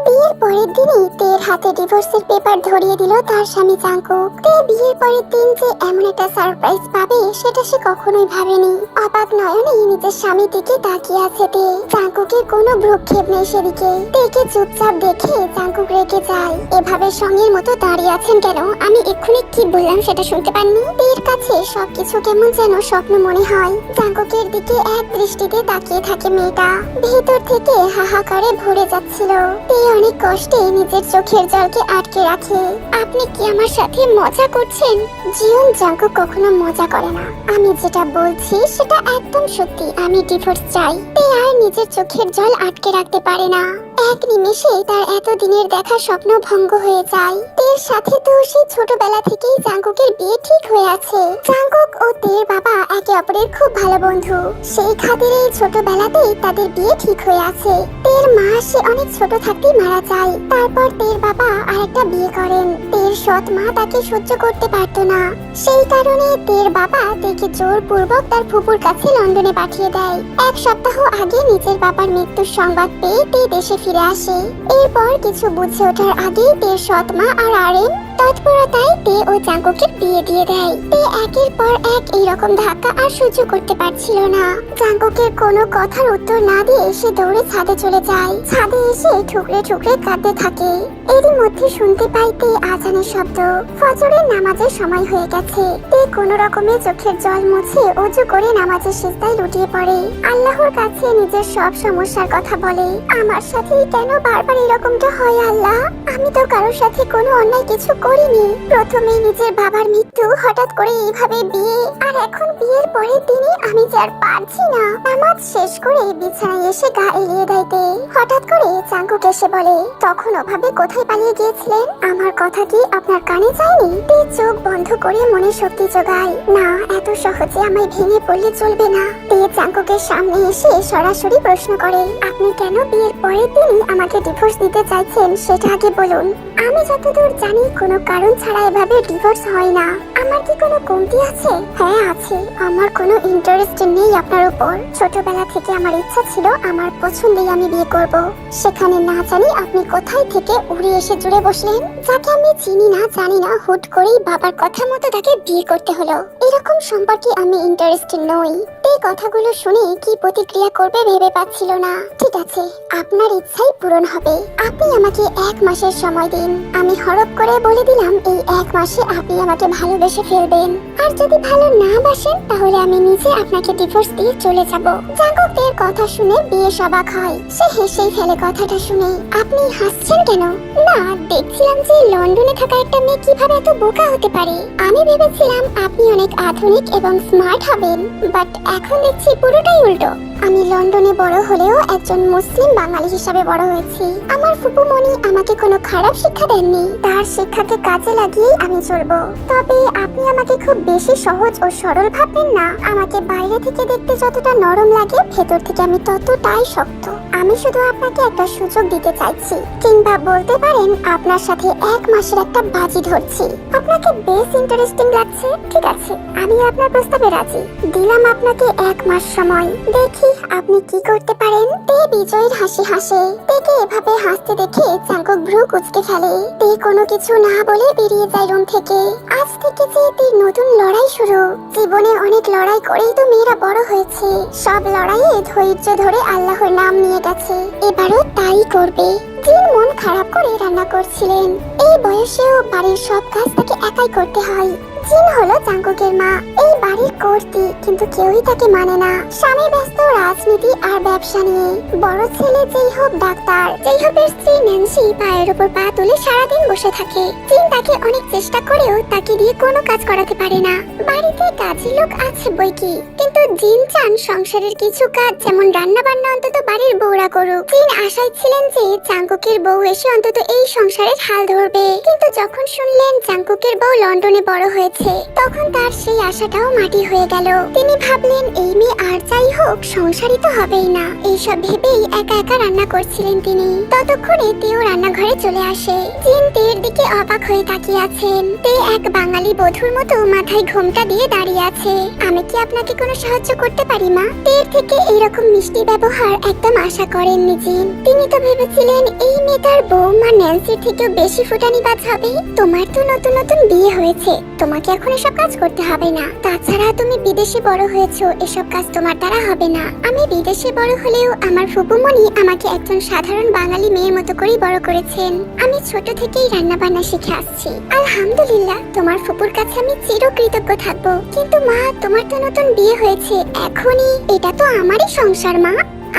বিয়ের পরের দিনই তের হাতে ডিভোর্সের পেপার ধরিয়ে দিল তার স্বামী জাঙ্কুক। তে বিয়ের পরের দিন যে এমন একটা সারপ্রাইজ পাবে সেটা সে কখনোই ভাবেনি। অবাক নয়নে নিজের স্বামীর দিকে তাকিয়ে আছে তে। জাঙ্কুকের কোনো ভ্রুক্ষেপ নেই সেদিকে। তেকে চুপচাপ দেখে জাঙ্কুক রেগে যায়। এভাবে সঙ্গের মতো দাঁড়িয়ে আছেন কেন? আমি এক্ষুনি কি বললাম সেটা শুনতে পাননি? তের কাছে সবকিছু কেমন যেন স্বপ্ন মনে হয়। জাঙ্কুকের দিকে এক দৃষ্টিতে তাকিয়ে থাকে মেয়েটা। ভেতর থেকে হাহাকারে ভরে যাচ্ছিল। তে অনেক কষ্টে নিজের চোখের জলকে আটকে রাখে। আপনি কি আমার সাথে মজা করছেন? জিয়ন, জাঙ্কুক কখনো মজা করে না। আমি যেটা বলছি সেটা একদম সত্যি। আমি ডিভোর্স চাই। তে আর নিজের চোখের জল আটকে রাখতে পারে না। এক নিমেষে তার এতদিনের দেখা স্বপ্ন ভঙ্গ হয়ে যায়। তের সাথে তো সেই ছোটবেলা থেকেই জাঙ্কুকের বিয়ে ঠিক হয়ে আছে। জাঙ্কুক ও তের বাবা একে অপরের খুব ভালো বন্ধু। সেই খাতিরে ছোটবেলাতেই তাদের বিয়ে ঠিক হয়ে আছে। তের মা সে অনেক ছোট থাকতেই মারা যায়। তারপর তের বাবা আরেকটা বিয়ে করেন। তের সৎ মা তাকে সহ্য করতে পারতো না। সেই কারণে তের বাবা তেকে জোরপূর্বক তার ফুপুর কাছে লন্ডনে পাঠিয়ে দেয়। এক সপ্তাহ আগে নিজের বাবার মৃত্যুর সংবাদ পেয়ে তে দেশে ফিরে আসে। এরপর কিছু বুঝে ওঠার আগেই তের সৎ মা আর আরএম তৎপরতায় তে ও জাঙ্কুকের বিয়ে দিয়ে দেয়। তে একের পর এক এইরকম ধাক্কা আর সহ্য করতে পারছিল না। জাঙ্কুকের কোনো কথার উত্তর না দিয়ে সে দৌড়ে ছাদে চলে যায়। ছাদে এসে ঠুকরে ঠুকরে কাঁদতে থাকে। এরই মধ্যে শুনতে পাই তে আজানের শব্দ। ফজরের নামাজের সময় হয়ে গেছে। তে কোনো রকমে চোখের জল মুছে ওযু করে নামাজের সিজদায় লুটিয়ে পড়ে। আল্লাহর কাছে নিজের সব সমস্যার কথা বলে। আমার সাথে কেন বারবার এরকমটা হয় আল্লাহ? আমি তো কারোর সাথে কোনো অন্যায় কিছু করিনি। প্রথমে নিজের বাবার মৃত্যু, হঠাৎ করে এইভাবে বিয়ে, আর এখন বিয়ের পরের দিনই আমি যে আর পারছি না। নামাজ শেষ করে বিছানায় এসে গা এলিয়ে দেয়তে হঠাৎ করে জাঙ্কুক এসে বলে, তখন ওভাবে কোথায় পালিয়ে গিয়েছিলেন? আমার কথা কি আপনার কানে যায়নি? তে চোখ বন্ধ করে মনে শক্তি জোগায়। না, এত সহজে আমায় ভেঙে পড়লে চলবে না। তে জাঙ্কুকের সামনে এসে সরাসরি প্রশ্ন করে, আপনি কেন বিয়ের পরের দিনই আমাকে ডিভোর্স দিতে চাইছেন সেটা আগে বলুন। আমি যতদূর জানি কোনো কারণ ছাড়া এভাবে ডিভোর্স হয় না। আমার কি কোনো কমতি আছে? হ্যাঁ আছে। আমার কোনো ইন্টারেস্ট নেই আপনার উপর। ছোটবেলা থেকে আমার ইচ্ছা ছিল আমার পছন্দেই আমি বিয়ে করব। সেখানে না জানি আপনি কোথায় থেকে উড়ে এসে জুড়ে বসলেন। যাকে আমি চিনি না জানি না, হুট করেই বাবার কথা মতো তাকে বিয়ে করতে হলো। এরকম সম্পর্কে আমি ইন্টারেস্টেড নই। এই কথাগুলো শুনে কি প্রতিক্রিয়া করবে ভেবে পাচ্ছিল না। ঠিক আছে, আপনার ইচ্ছাই পূরণ হবে। আপনি আমাকে 1 মাসের সময় দিন। আমি হরপ করে বলে দিলাম এই 1 মাসে আপনি আমাকে ভালোবেসে ফেলবেন। আর যদি ভালো না বাসেন তাহলে আমি নিজে আপনাকে ডিভোর্স দিয়ে চলে যাব। জাঙ্কুকের কথা শুনে বেশ অবাক হয়। সে হেসেই ফেলে কথাটা শুনে। আপনি হাসছেন কেন? না, দেখছিলাম যে লন্ডনে থাকা একটা মেয়ে কিভাবে এত বোকা হতে পারে। আমি ভেবেছিলাম আপনি অনেক আধুনিক এবং স্মার্ট হবেন, বাট এখন দেখছি পুরোটাই উল্টো। আমি লন্ডনে বড় হলেও একজন মুসলিম বাঙালি হিসাবে বড় হয়েছি। আমার ফুপুমণি আমাকে কোনো খারাপ শিক্ষা দেননি। তার শিক্ষাকে কাজে লাগিয়েই আমি চলবো। তবে আপনি আমাকে খুব বেশি সহজ ও সরল ভাববেন না। আমাকে বাইরে থেকে দেখতে যতটা নরম লাগে, ভেতর থেকে আমি ততটাই শক্ত। আমি শুধু আপনাকে একটা সুযোগ দিতে চাইছি, কিংবা বলতে পারেন আপনার সাথে 1 মাসের একটা বাজি ধরছি। আপনাকে বেশ ইন্টারেস্টিং লাগছে। ঠিক আছে, আমি আপনার প্রস্তাবে রাজি। দিলাম আপনাকে 1 মাস সময়। দেখি আপনি কি করতে পারেন। তে বিজয়ের হাসি হাসে। তেকে এভাবে হাসতে দেখে জাঙ্কুক ভ্রু কুঁচকে ফেলে। তে কোনো কিছু না বলে বেরিয়ে যায় রুম থেকে। আজ থেকে যে তের নতুন লড়াই শুরু। জীবনে অনেক লড়াই করেই তো মেয়েরা বড় হয়েছে। সব লড়াইয়ে ধৈর্য ধরে আল্লাহর নাম নিয়ে গেছে। এবারও তাই করবে। জিন মন খারাপ করে রান্না করছিলেন। এই বয়সেও বাড়ির সব কাজ তাকে একাই করতে হয়। জিন হলো জাঙ্কুকের মা। এই বাড়ির কর্ত্রী, কিন্তু কেউই তাকে মানে না। স্বামী ব্যস্ত রাজনীতি আর ব্যবসা নিয়ে। বড় ছেলে যেই হোক ডাক্তার, যেই হোক স্ত্রী ন্যান্সি পায়ের উপর পা তুলে সারাদিন বসে থাকে। জিন তাকে অনেক চেষ্টা করেও তাকে দিয়ে কোনো কাজ করাতে পারে না। বাড়িতে কাজের লোক আছে বইকি, কিন্তু জিন চান সংসারের কিছু কাজ, যেমন রান্না বান্না অন্তত বাড়ির বউরা করুক। জিন আশায় ছিলেন যে জাঙ্কুকের বউ এসে অন্তত এই সংসারের হাল ধরবে। কিন্তু যখন শুনলেন জাঙ্কুকের বউ লন্ডনে বড় হয়েছে, যাচ্ছে। তখন তার সেই আশাটাও মাটি হয়ে গেল। তিনি ভাবলেন এই মেয়ে আর যাই হোক সংসারই তো হবেই না। এইসব ভেবেই একা একা রান্না করছিলেন তিনি। ততক্ষণে তেও রান্নাঘরে চলে আসে। জিন তের দিকে অবাক হয়ে তাকিয়ে আছেন। তে এক বাঙালি বধূর মতো মাথায় ঘোমটা দিয়ে দাঁড়িয়ে আছে। আমি কি আপনাকে কোনো সাহায্য করতে পারি মা? তের থেকে এইরকম মিষ্টি ব্যবহার একদম আশা করেননি জিন। তিনি তো ভেবেছিলেন এই মেয়ে তার বৌমা ন্যান্সির থেকেও বেশি ফুটানিবাজ হবে। তোমার তো নতুন নতুন বিয়ে হয়েছে, তোমাকে এখন এসব কাজ করতে হবে না। তাছাড়া তুমি বিদেশে বড় হয়েছো, এসব কাজ তোমার দ্বারা হবে না। আমি বিদেশে বড় হলেও আমার ফুপুমণি আমাকে একজন সাধারণ বাঙালি মেয়ের মতো করেই বড় করেছেন। আমি ছোট থেকেই রান্না বান্না শিখে আসছি। আলহামদুলিল্লাহ, তোমার ফুপুর কাছে আমি চিরকৃতজ্ঞ থাকবো। কিন্তু মা, তোমার তো নতুন বিয়ে হয়েছে, এখনই এটা তো আমারই সংসার মা।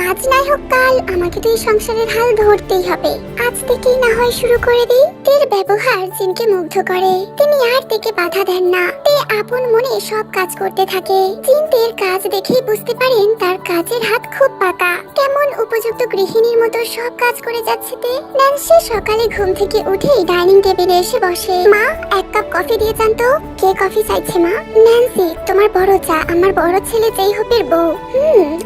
আজ নাই হোক কাল আমাকে তো এই সংসারের হাল ধরতেই হবে। আজ থেকেই না হয় শুরু করে দিই। তের ব্যবহার জিনকে মুগ্ধ করে। তিনি আর তেকে বাধা দেন না। তে আপন মনে সব কাজ করতে থাকে। জিন তের কাজ দেখেই বুঝতে পারেন তার কাজের হাত খুব পাকা। কেমন উপযুক্ত গৃহিণীর মতো সব কাজ করে যাচ্ছে তে। ন্যান্সি সকালে ঘুম থেকে উঠেই ডাইনিং টেবিলে এসে বসে। মা, এক কাপ কফি দিয়ে যান তো। কে কফি চাইছে মা? ন্যান্সি, তোমার বড় চা, আমার বড় ছেলে যেই হোপের বউ।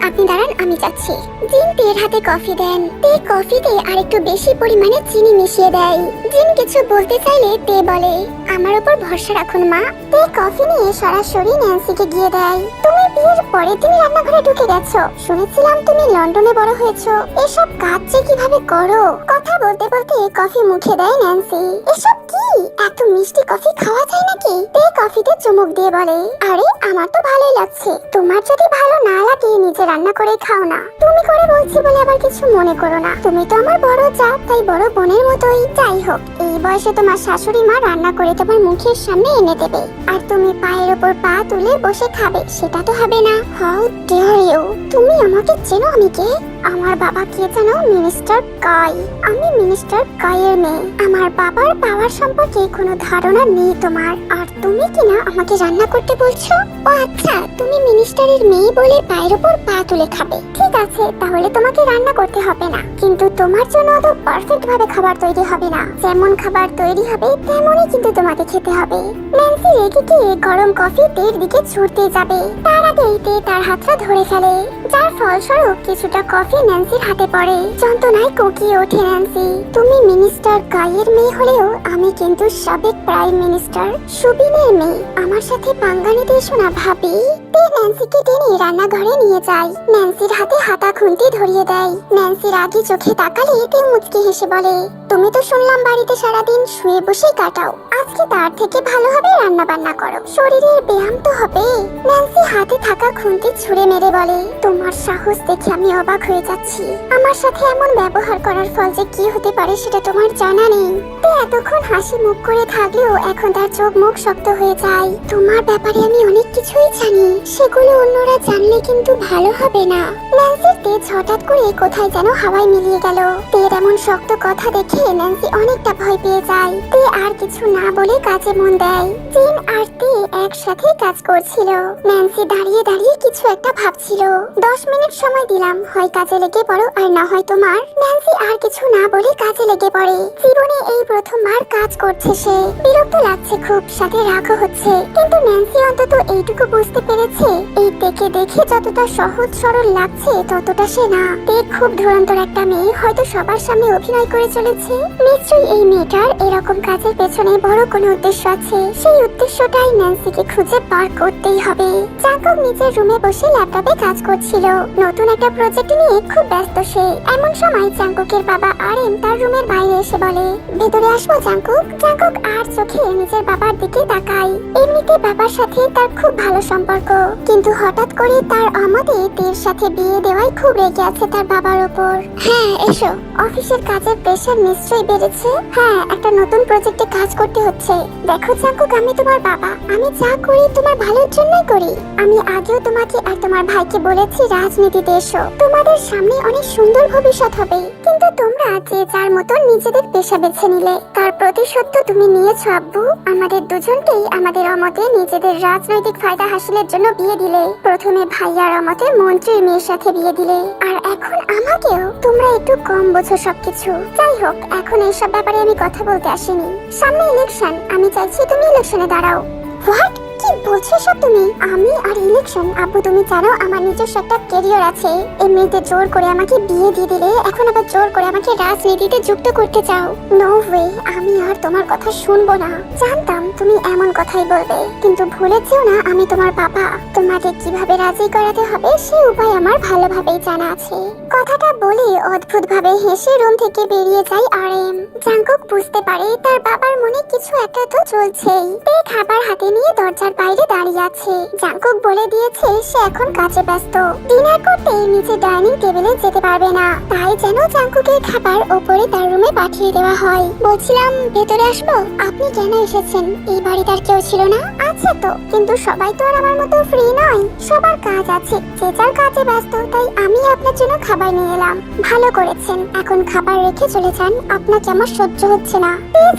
আপনি দাঁড়ান, আমি যাচ্ছি। জিন তের হাতে কফি দেন। তে কফিতে আরেকটু বেশি পরিমাণে চিনি মিশিয়ে দেয়। জিন কিছু বলতে চাইলে তে বলে, আমার উপর ভরসা রাখুন মা। তে কফি নিয়ে সরাসরি ন্যান্সিকে গিয়ে দেয়। তুমি বিয়ের পরে তুমি রান্নাঘরে ঢুকে গেছো। শুনেছিলাম তুমি লন্ডনে বড় হয়েছো। এসব কাজ যে কিভাবে করো? কথা বলতে বলতে কফি মুখে দেয় ন্যান্সি। এসব কি? এত মিষ্টি কফি খাওয়া যায় নাকি? তে কফিতে চুমুক দিয়ে বলে, আরে আমার তো ভালোই লাগছে। তোমার যদি ভালো না লাগে নিজে রান্না করে খাও না। তুমি করে বলছি বলে আবার কিছু মনে করো না। তুমি তো আমার বড় যা, তাই বড় বোনের মতোই। যাই হোক, এই বয়সে তোমার শাশুড়ি মা রান্না করে তোমার মুখের সামনে এনে দেবে, আর তুমি পায়ের ওপর পা তুলে বসে খাবে, সেটা তো হবে না। How dare you! তুমি আমাকে চেনো? আমি কে? আমার বাবা কে জানো? মিনিস্টার কাই। আমি মিনিস্টার কাইয়ের মেয়ে। আমার বাবার পাওয়ার সম্পর্কে কোনো ধারণা নেই তোমার। আর তুমি কিনা আমাকে রান্না করতে বলছো? ও আচ্ছা, তুমি মিনিস্টারের মেয়ে বলে পায়ের ওপর পা তুলে খাবে। ঠিক আছে, তাহলে তোমাকে রান্না করতে হবে না। কিন্তু তোমার জন্য তো পারফেক্ট ভাবে খাবার তৈরি হবে না। যেমন খাবার তৈরি হবে তেমনই কিন্তু তোমাকে খেতে হবে। ন্যান্সি রেগে গিয়ে গরম কফি তের দিকে ছুটতে যাবে। তার আগেই তে তার হাতটা ধরে ফেলে, যার ফলস্বরূপ কিছুটা কফি ন্যান্সির হাতে পড়ে। যন্ত্রণায় কোকিয়ে ওঠে ন্যান্সি। তুমি মিনিস্টার কাইয়ের মেয়ে হলেও আমি কিন্তু সাবেক প্রাইম মিনিস্টার সুবিনের মেয়ে। আমার সাথে পাঙ্গা নিতে এসো না ভাবি। তে ন্যান্সিকে টেনে রান্নাঘরে নিয়ে যায়। ন্যান্সির হাতে হাতা খুন্তি ধরিয়ে দেয়। ন্যান্সির আগে চোখে তাকালে তে মুচকি হেসে বলে, তুমি তো শুনলাম বাড়িতে সারাদিন শুয়ে বসে কাটাও। আজকে তার থেকে ভালো হবে রান্না বান্না করো, শরীরের ব্যায়াম তো হবে। ন্যান্সি হাতে থাকা খুন্তি ছুঁড়ে মেরে বলে, তোমার সাহস দেখে আমি অবাক হয়ে যাচ্ছি। আমার সাথে এমন ব্যবহার করার ফল যে কি হতে পারে সেটা তোমার জানা নেই। তে এতক্ষণ হাসি মুখ করে থাকলেও এখন তার চোখ মুখ শক্ত হয়ে যায়। তোমার ব্যাপারে আমি অনেক কিছুই জানি, সেগুলো অন্যরা জানলে কিন্তু ভালো হবে না। ন্যান্সির তেজ হঠাৎ করে কোথায় যেন হাওয়ায় মিলিয়ে গেল। তের এমন শক্ত কথা দেখে ন্যান্সি অনেকটা ভয় পেয়ে যায়। তে আর কিছু না বলে কাজে মন দেয়। জিন আর তে একসাথে কাজ করছিল। ন্যান্সি দাঁড়িয়ে দাঁড়িয়ে কিছু একটা ভাবছিল। 10 মিনিট সময় দিলাম, হয় কাজে লেগে পড়ো আর না হয় তোমার। ন্যান্সি আর কিছু না বলে কাজে লেগে পড়ে। জীবনে এই প্রথমবার কাজ করছে সে। বিরক্ত লাগছে খুব, সাথে রাগও হচ্ছে। কিন্তু ন্যান্সি অন্তত এইটুকু বুঝতে পেরেছে এই তেকে দেখে যতটা সহজ সরল লাগছে ততটা সে না। তে খুব ধুরন্তর একটা মেয়ে, হয়তো সবার সামনে অভিনয় করে চলেছে। নিশ্চয়ই এই মেয়েটার এরকম কাজের পেছনে বড় কোনো উদ্দেশ্য আছে। সেই উদ্দেশ্যটাই ন্যান্সিকে খুঁজে বার করতেই হবে। জাঙ্কুক নিজের রুমে বসে ল্যাপটপে কাজ করছিল। নতুন একটা প্রজেক্ট নিয়ে খুব ব্যস্ত সে। এমন সময় জাঙ্কুকের বাবা আরএম তার রুমের বাইরে এসে বলে, ভেতরে আসবো জাঙ্কুক? জাঙ্কুক আর চোখে নিজের বাবার দিকে তাকায়। এমনিতে বাবার সাথে তার খুব ভালো সম্পর্ক, কিন্তু হঠাৎ করে তার আমাদে তের সাথে বিয়ে দেওয়ায় খুব রেগে আছে তার বাবার উপর। হ্যাঁ এসো। অফিসের কাজের প্রেশার নিশ্চয়ই বেড়েছে। হ্যাঁ, একটা নতুন প্রজেক্টে কাজ করতে হচ্ছে। দেখো জাঙ্কুক, আমি তোমার বাবা। আমি যা করি তোমার ভালোর জন্যই করি। আমি আগেও তোমাকে আর তোমার ভাইকে বলেছি রাজনীতিতে এসো, তোমাদের সামনে অনেক সুন্দর ভবিষ্যৎ হবে। কিন্তু তোমরা যে যার মতো নিজেদের পেশা বেছে নিলে, তার প্রতিশোধ তো তুমি নিয়েছো আব্বু। আমাদের দুজনকেই আমাদের অমতে নিজেদের রাজনৈতিক ফায়দা হাসিলের জন্য বিয়ে দিলে। প্রথমে ভাইয়ার অমতে মন্ত্রীর মেয়ের সাথে বিয়ে দিলে, আর এখন আমাকেও। তোমরা একটু কম বোঝো সবকিছু। যাই হোক, এখন এইসব ব্যাপারে আমি কথা বলতে আসিনি। সামনে ইলেকশন, আমি চাইছি তুমি ইলেকশনে দাঁড়াও। হোয়াট? কি বলছো সব তুমি? আমি আর ইলেকশন? আব্বু তুমি জানো আমার নিজস্ব একটা ক্যারিয়ার আছে। এমনিতে জোর করে আমাকে বিয়ে দিয়ে দিলে এখন আবার জোর করে আমাকে রাজনীতিতে যুক্ত করতে চাও? নো ওয়ে, আমি আর তোমার কথা শুনবো না। জানতাম তুমি এমন কথাই বলবে, কিন্তু ভুলে যেও না আমি তোমার বাবা। তোমাকে কিভাবে রাজি করাতে হবে সে উপায় আমার ভালোভাবেই জানা আছে। কথাটা বলে অদ্ভুত ভাবে হেসে রুম থেকে বেরিয়ে যায় আরএম। জাঙ্কুক বুঝতে পারে তার বাবার মনে কিছু একটা তো চলছেই। তে খাবার হাতে নিয়ে দরজার বাইরে দাঁড়িয়ে আছে। জাঙ্কুক বলে দিয়েছে সে এখন কাজে ব্যস্ত, ডিনার করতে নিচে ডাইনিং টেবিলে যেতে পারবে না। তাই যেন জাঙ্কুকের খাবার ওপরে তার রুমে পাঠিয়ে দেওয়া হয়। বলছিলাম ভেতরে আসবো? আপনি কেন এসেছেন? এই বাড়িতে আর কেউ ছিল না? আছে তো, কিন্তু সবাই তো আর আমার মতো ফ্রি নয়। সবার কাজ আছে, যে যার কাজে ব্যস্ত। তাই আমি আপনার জন্য খাবার নিয়ে এলাম। ভালো করেছেন, এখন খাবার রেখে চলে যান, আপনাকে আমার সহ্য হচ্ছে না।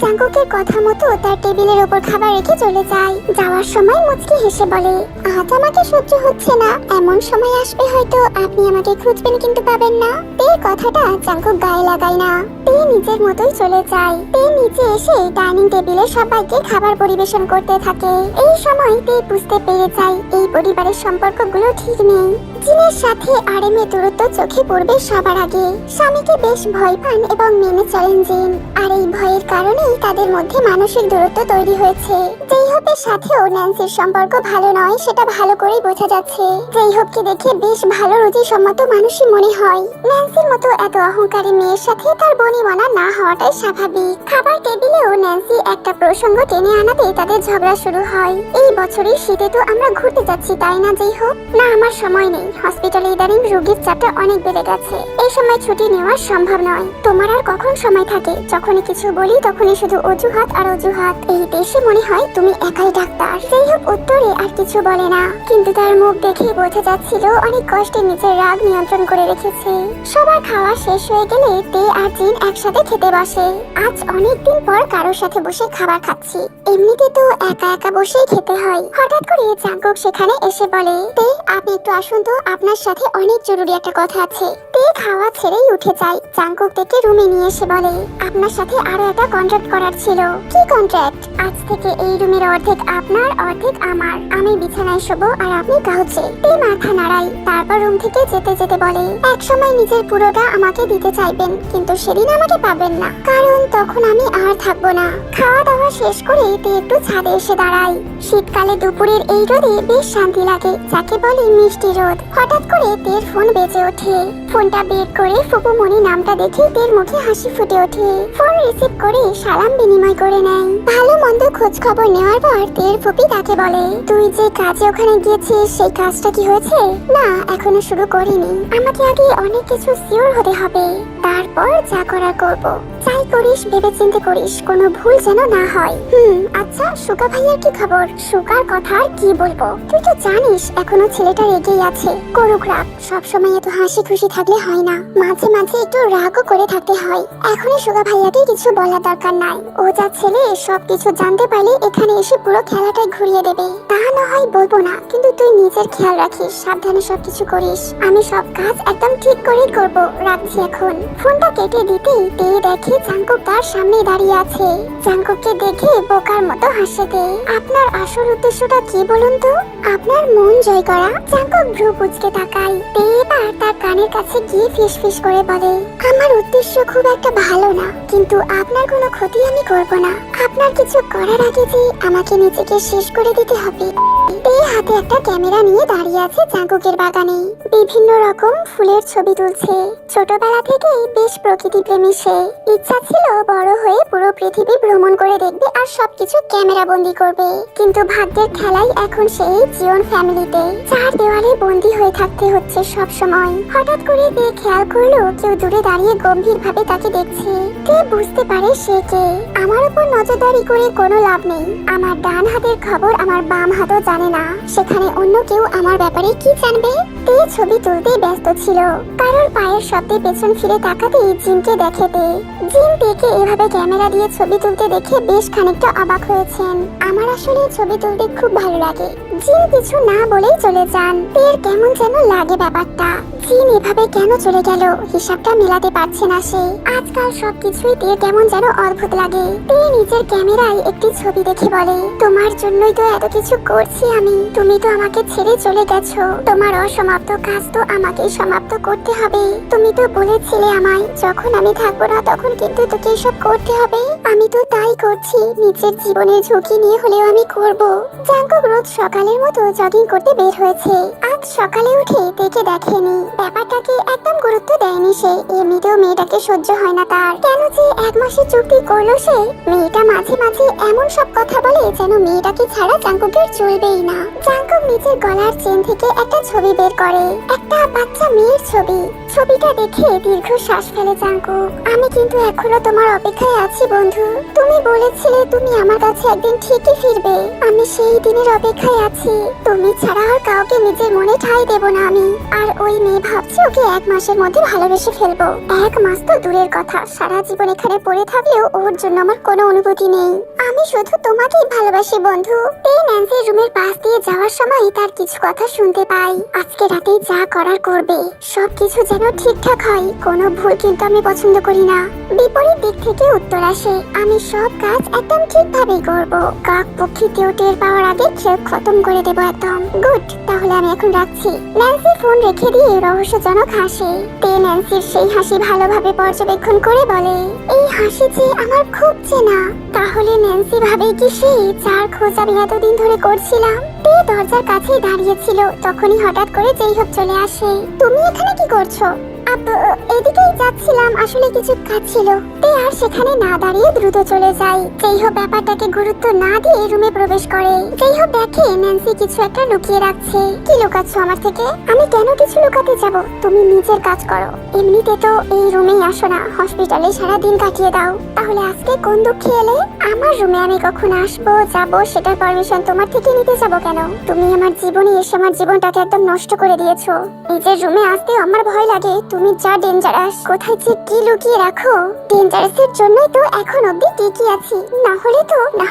জাঙ্কুকের কথা মতো তার টেবিলের উপর খাবার রেখে চলে যায়। যাওয়ার সময় মুচকি হেসে বলে, আজ আমাকে সহ্য হচ্ছে না, এমন সময় আসবে হয়তো আপনি আমাকে খুঁজবেন কিন্তু পাবেন না। এই কথাটা জাঙ্কুক গায়ে লাগায় না। তে নিজের মতোই চলে যায়। তে নিচে এসে ডাইনিং টেবিলে সবাইকে খাবার পরিবেশন করতে থাকে। এই সময় তে বুঝতে পেরে যায় এই পরিবারের সম্পর্কগুলো ঠিক নেই। জিনের সাথে আরএমের দূরত্ব চোখে পড়বে সবার আগে। স্বামীকে বেশ ভয় পান এবং মেনে চলেন জিন। আর এই ভয়ের কারণেই তাদের মধ্যে মানসিক দূরত্ব তৈরি হয়েছে। জেইহোপের সাথেও ন্যান্সির সম্পর্ক ভালো নয়, সেটা ভালো করেই বোঝা যাচ্ছে। জেইহোপকে দেখে বেশ ভালো রুচিসম্মত মানুষই মনে হয়। ন্যান্সির মতো এত অহংকারী মেয়ের সাথে তার বনিবনা না হওয়াটাই স্বাভাবিক। খাবার টেবিলেও ন্যান্সি একটা প্রসঙ্গ টেনে আনাতে তাদের ঝগড়া শুরু হয়। এই বছরের শীতে তো আমরা ঘুরতে যাচ্ছি তাই না জেইহোপ? না, আমার সময় নেই। হসপিটালে ইদানিং রোগীর চাপটা অনেক বেড়ে গেছে, এই সময় ছুটি নেওয়া সম্ভব নয়। তোমার আর কখন সময় থাকে? যখনই কিছু বলি তখনই শুধু অজুহাত আর অজুহাত। এই দেশে মনে হয় তুমি একাই ডাক্তার। জেইহোপ উত্তরে আর কিছু বলে না, কিন্তু তার মুখ দেখে বোঝা যাচ্ছিল অনেক কষ্টে নিজের রাগ নিয়ন্ত্রণ করে রেখেছে। সবার খাওয়া শেষ হয়ে গেলে তে আর জিন একসাথে খেতে বসে। আজ অনেকদিন পর কারোর সাথে বসে খাবার খাচ্ছি। এমনিতে তো একা একা বসেই খেতে হয়। হঠাৎ করে জাঙ্কুক সেখানে এসে বলে, তে আপনি একটু আসুন তো, আপনার সাথে অনেক জরুরি একটা কথা আছে। তে খাওয়া ছেড়েই উঠে যায়। জাঙ্কুক থেকে রুমে নিয়ে এসে বলে, আপনার সাথে আরো একটা কন্ট্রাক্ট করার ছিল। কি কন্ট্রাক্ট? আজ থেকে এই রুমের অর্ধেক আপনার অর্ধেক আমার। আমি বিছানায় শোবো আর আপনি কাউচে। তে মাথা নাড়াই, তারপর রুম থেকে যেতে যেতে বলে, এক সময় নিজের পুরোটা আমাকে দিতে চাইবেন, কিন্তু সেদিন আমাকে পাবেন না, কারণ তখন আমি আর থাকবো না। খাওয়া দাওয়া শেষ করে তে একটু ছাদে এসে দাঁড়াই। শীতকালে দুপুরের এই রোদে বেশ শান্তি লাগে, যাকে বলে মিষ্টি রোদ। হঠাৎ করে তের ফোন বেজে ওঠে। ফোনটা বের করে ফুপুমণি নামটা দেখে তের মুখে হাসি ফুটে ওঠে। ফোন রিসিভ করে সালাম বিনিময় করে নেয়। ভালো মন্দ খোঁজ খবর নেওয়ার পর তের ফুপি তাকে বলে, তুই যে কাজে ওখানে গিয়েছিস সেই কাজটা কি হয়েছে? না, এখনো শুরু করিনি। আমাকে আগে অনেক কিছু সিওর হতে হবে, তারপর যা করার করব। যাই করিস ভেবে চিন্তে করিস, কোনো ভুল যেন না হয়। আচ্ছা, সুকা ভাইয়ার কি খবর? সুকার কথা আর কি বলবো, তুই তো জানিস এখনো ছেলেটা রেগেই আছে। করুক রাগ, সবসময় এত হাসি খুশি থাকলে হয় না, মাঝে মাঝে একটু রাগও করে থাকতে হয়। এখনই সুকা ভাইয়াকে কিছু বলার দরকার নাই। ও যা ছেলে, সবকিছু জানতে পারলে এখানে এসে পুরো খেলাটাই ঘুরিয়ে দেবে। তা না হয় বলবো না, কিন্তু তুই নিজের খেয়াল রাখিস, সাবধানে সবকিছু করিস। আমি সব কাজ একদম ঠিক করেই করব। রাখছি এখন। ফোনটা কেটে দিতেই তে দেখে জাঙ্কুক তার সামনে দাঁড়িয়ে আছে। জাঙ্কুককে দেখে বোকার মতো হাসে তে। আপনার আসল উদ্দেশ্যটা কি বলুন তো? আপনার মন জয় করা। জাঙ্কুক ভ্রু কুঁচকে তাকায়। তে এবার তার কানের কাছে গিয়ে ফিস ফিস করে বলে, আমার উদ্দেশ্য খুব একটা ভালো না, কিন্তু আপনার কোনো ক্ষতি আমি করব না। আপনার কিছু করার আগে যে আমাকে নিজেকে শেষ করে দিতে হবে। তে হাতে একটা ক্যামেরা নিয়ে দাঁড়িয়ে আছে জাঙ্কুকের বাগানে। বিভিন্ন রকম ফুলের ছবি তুলছে। ছোটবেলা থেকেই বেশ প্রকৃতি প্রেমী সে। ইচ্ছা ছিল বড় হয়ে পুরো পৃথিবী ভ্রমণ করে দেখবে আর সবকিছু ক্যামেরা বন্দি করবে, কিন্তু ভাগ্যের খেলাই এখন সেই জিওন ফ্যামিলিতে, চার দেওয়ালে বন্দি হয়ে থাকতে হচ্ছে সব সময়। হঠাৎ করে তে খেয়াল করলো কেউ দূরে দাঁড়িয়ে গম্ভীর ভাবে তাকে দেখছে। তে বুঝতে পারে সে কে। আমার উপর নজরদারি করে কোনো লাভ নেই। আমার ডান হাতের খবর আমার বাম হাতও জানে না, সেখানে অন্য কেউ আমার ব্যাপারে কি জানবে? তে ছবি তুলতে ব্যস্ত ছিল। কারোর পায়ের শব্দে পেছন ফিরে তাকাতেই জিনকে দেখে তে। জিন তেকে এভাবে ক্যামেরা দিয়ে ছবি তুলতে দেখে বেশ খানিকটা অবাক হয়েছেন। আমার আসলে ছবি তুলতে খুব ভালো লাগে। জিন কিছু না বলেই চলে যান। তের কেমন যেন লাগে ব্যাপারটা। জিন এভাবে কেন চলে গেল হিসাবটা মেলাতে পারছে না সে। আজকাল সবকিছুই তের কেমন যেন অদ্ভুত লাগে। তে নিজের ক্যামেরায় একটি ছবি দেখে বলে, তোমার জন্যই তো এত কিছু করছি আমি। তুমি তো আমাকে ছেড়ে চলে গেছো। তোমার অসমাপ্ত কাজ তো আমাকেই সমাপ্ত করতে হবে। তুমি তো বলেছিলে আমায় যখন আমি থাকবো না তখন কিন্তু তোকে এসব করতে হবে। আমি তো তাই করছি। নিজের জীবনের ঝুঁকি নিয়ে হলেও আমি করব। জাঙ্কুক রোজ সকালের মতো জগিং করতে বের হয়েছে। আজ সকালে উঠে তেকে দেখেনি। ব্যাপারটাকে একদম গুরুত্ব দেয়নি সে। এমনিতেও মেয়েটাকে সহ্য হয় না তার। কেন যে 1 মাসের চুক্তি করলো সে? মেয়েটা মাঝে মাঝে এমন সব কথা বলে যেন মেয়েটাকে ছাড়া জাঙ্কুকের চলবেই না। জাঙ্কুক নিজের গলার চেন থেকে একটা ছবি বের করে, একটা বাচ্চা মেয়ের ছবি। ছবিটা দেখে দীর্ঘ শ্বাস ফেলে জাঙ্কুক। আমি কিন্তু এখনো তোমার অপেক্ষায় আছি বন্ধু। তুমি বলেছিলে তুমি আমার কাছে একদিন ঠিকই ফিরবে। আমি সেই দিনের অপেক্ষায় আছি। তুমি ছাড়া আর কাউকে নিজের মনে ঠাঁই দেব না আমি। আর ওই মেয়ে ভাবছে ওকে 1 মাসের মধ্যে ভালোবেসে ফেলবো। 1 মাস তো দূরের কথা, সারা জীবন এখানে পড়ে থাকলেও ওর জন্য আমার কোনো অনুভূতি নেই। আমি শুধু তোমাকেই ভালোবাসি বন্ধু। এই ন্যান্সির রুমের পাশ দিয়ে যাওয়ার সময় তার কিছু কথা শুনতে পাই। আজকে রাতেই যা করার করবে, সবকিছু যেন ঠিকঠাক হয়। কোনো ভুল কিন্তু আমি পছন্দ করি না। বিপরীত দিক থেকে উত্তর আসে, আমি সব কাজ একদম ঠিকভাবেই করব। কাক পক্ষী কেউ টের পাওয়ার আগে খেল খতম করে দেব একদম। গুড, তাহলে আমি এখন রাখছি। ন্যান্সি ফোন রেখে দিয়ে রহস্যজনক হাসে। তে ন্যান্সির সেই হাসি ভালোভাবে পর্যবেক্ষণ করে বলে, এই হাসি যে আমার খুব চেনা। তাহলে ন্যান্সি ভাবে কি সেই যার খোঁজ আমি এতদিন ধরে করছিলাম? তে দরজার কাছেই দাঁড়িয়েছিল। তখনই হঠাৎ করে যেই হোক চলে আসে। তুমি এখানে কি করছো? এদিকেই যাচ্ছিলাম, আসলে কিছু কাজ ছিল। তে আর সেখানে না দাঁড়িয়ে দ্রুত চলে যায়। যেই হোক ব্যাপারটাকে গুরুত্ব না দিয়ে রুমে প্রবেশ করে। যেই হোক দেখে ন্যান্সি কিছু একটা লুকিয়ে রাখছে। কি লুকাচ্ছ আমার থেকে? আমি কেন কিছু লুকাতে যাব? তুমি নিজের কাজ করো। এমনিতে তো এই রুমেই আসো না, হসপিটালে সারা দিন কাটিয়ে দাও। তাহলে আজকে কোন দুঃখে এলে? আমার রুমে আমি কখন আসবো যাবো সেটার পারমিশন তোমার থেকে নিতে যাব কেন? তুমি আমার জীবনে এসে আমার জীবনটাকে একদম নষ্ট করে দিয়েছো। নিজের রুমে আসতে আমার ভয় লাগে। তুমি যা ডেঞ্জারাস, কোথায় যে কি লুকিয়ে রাখো। ডেঞ্জারাসের জন্যই তো এখন অবধি টিকে আছি। না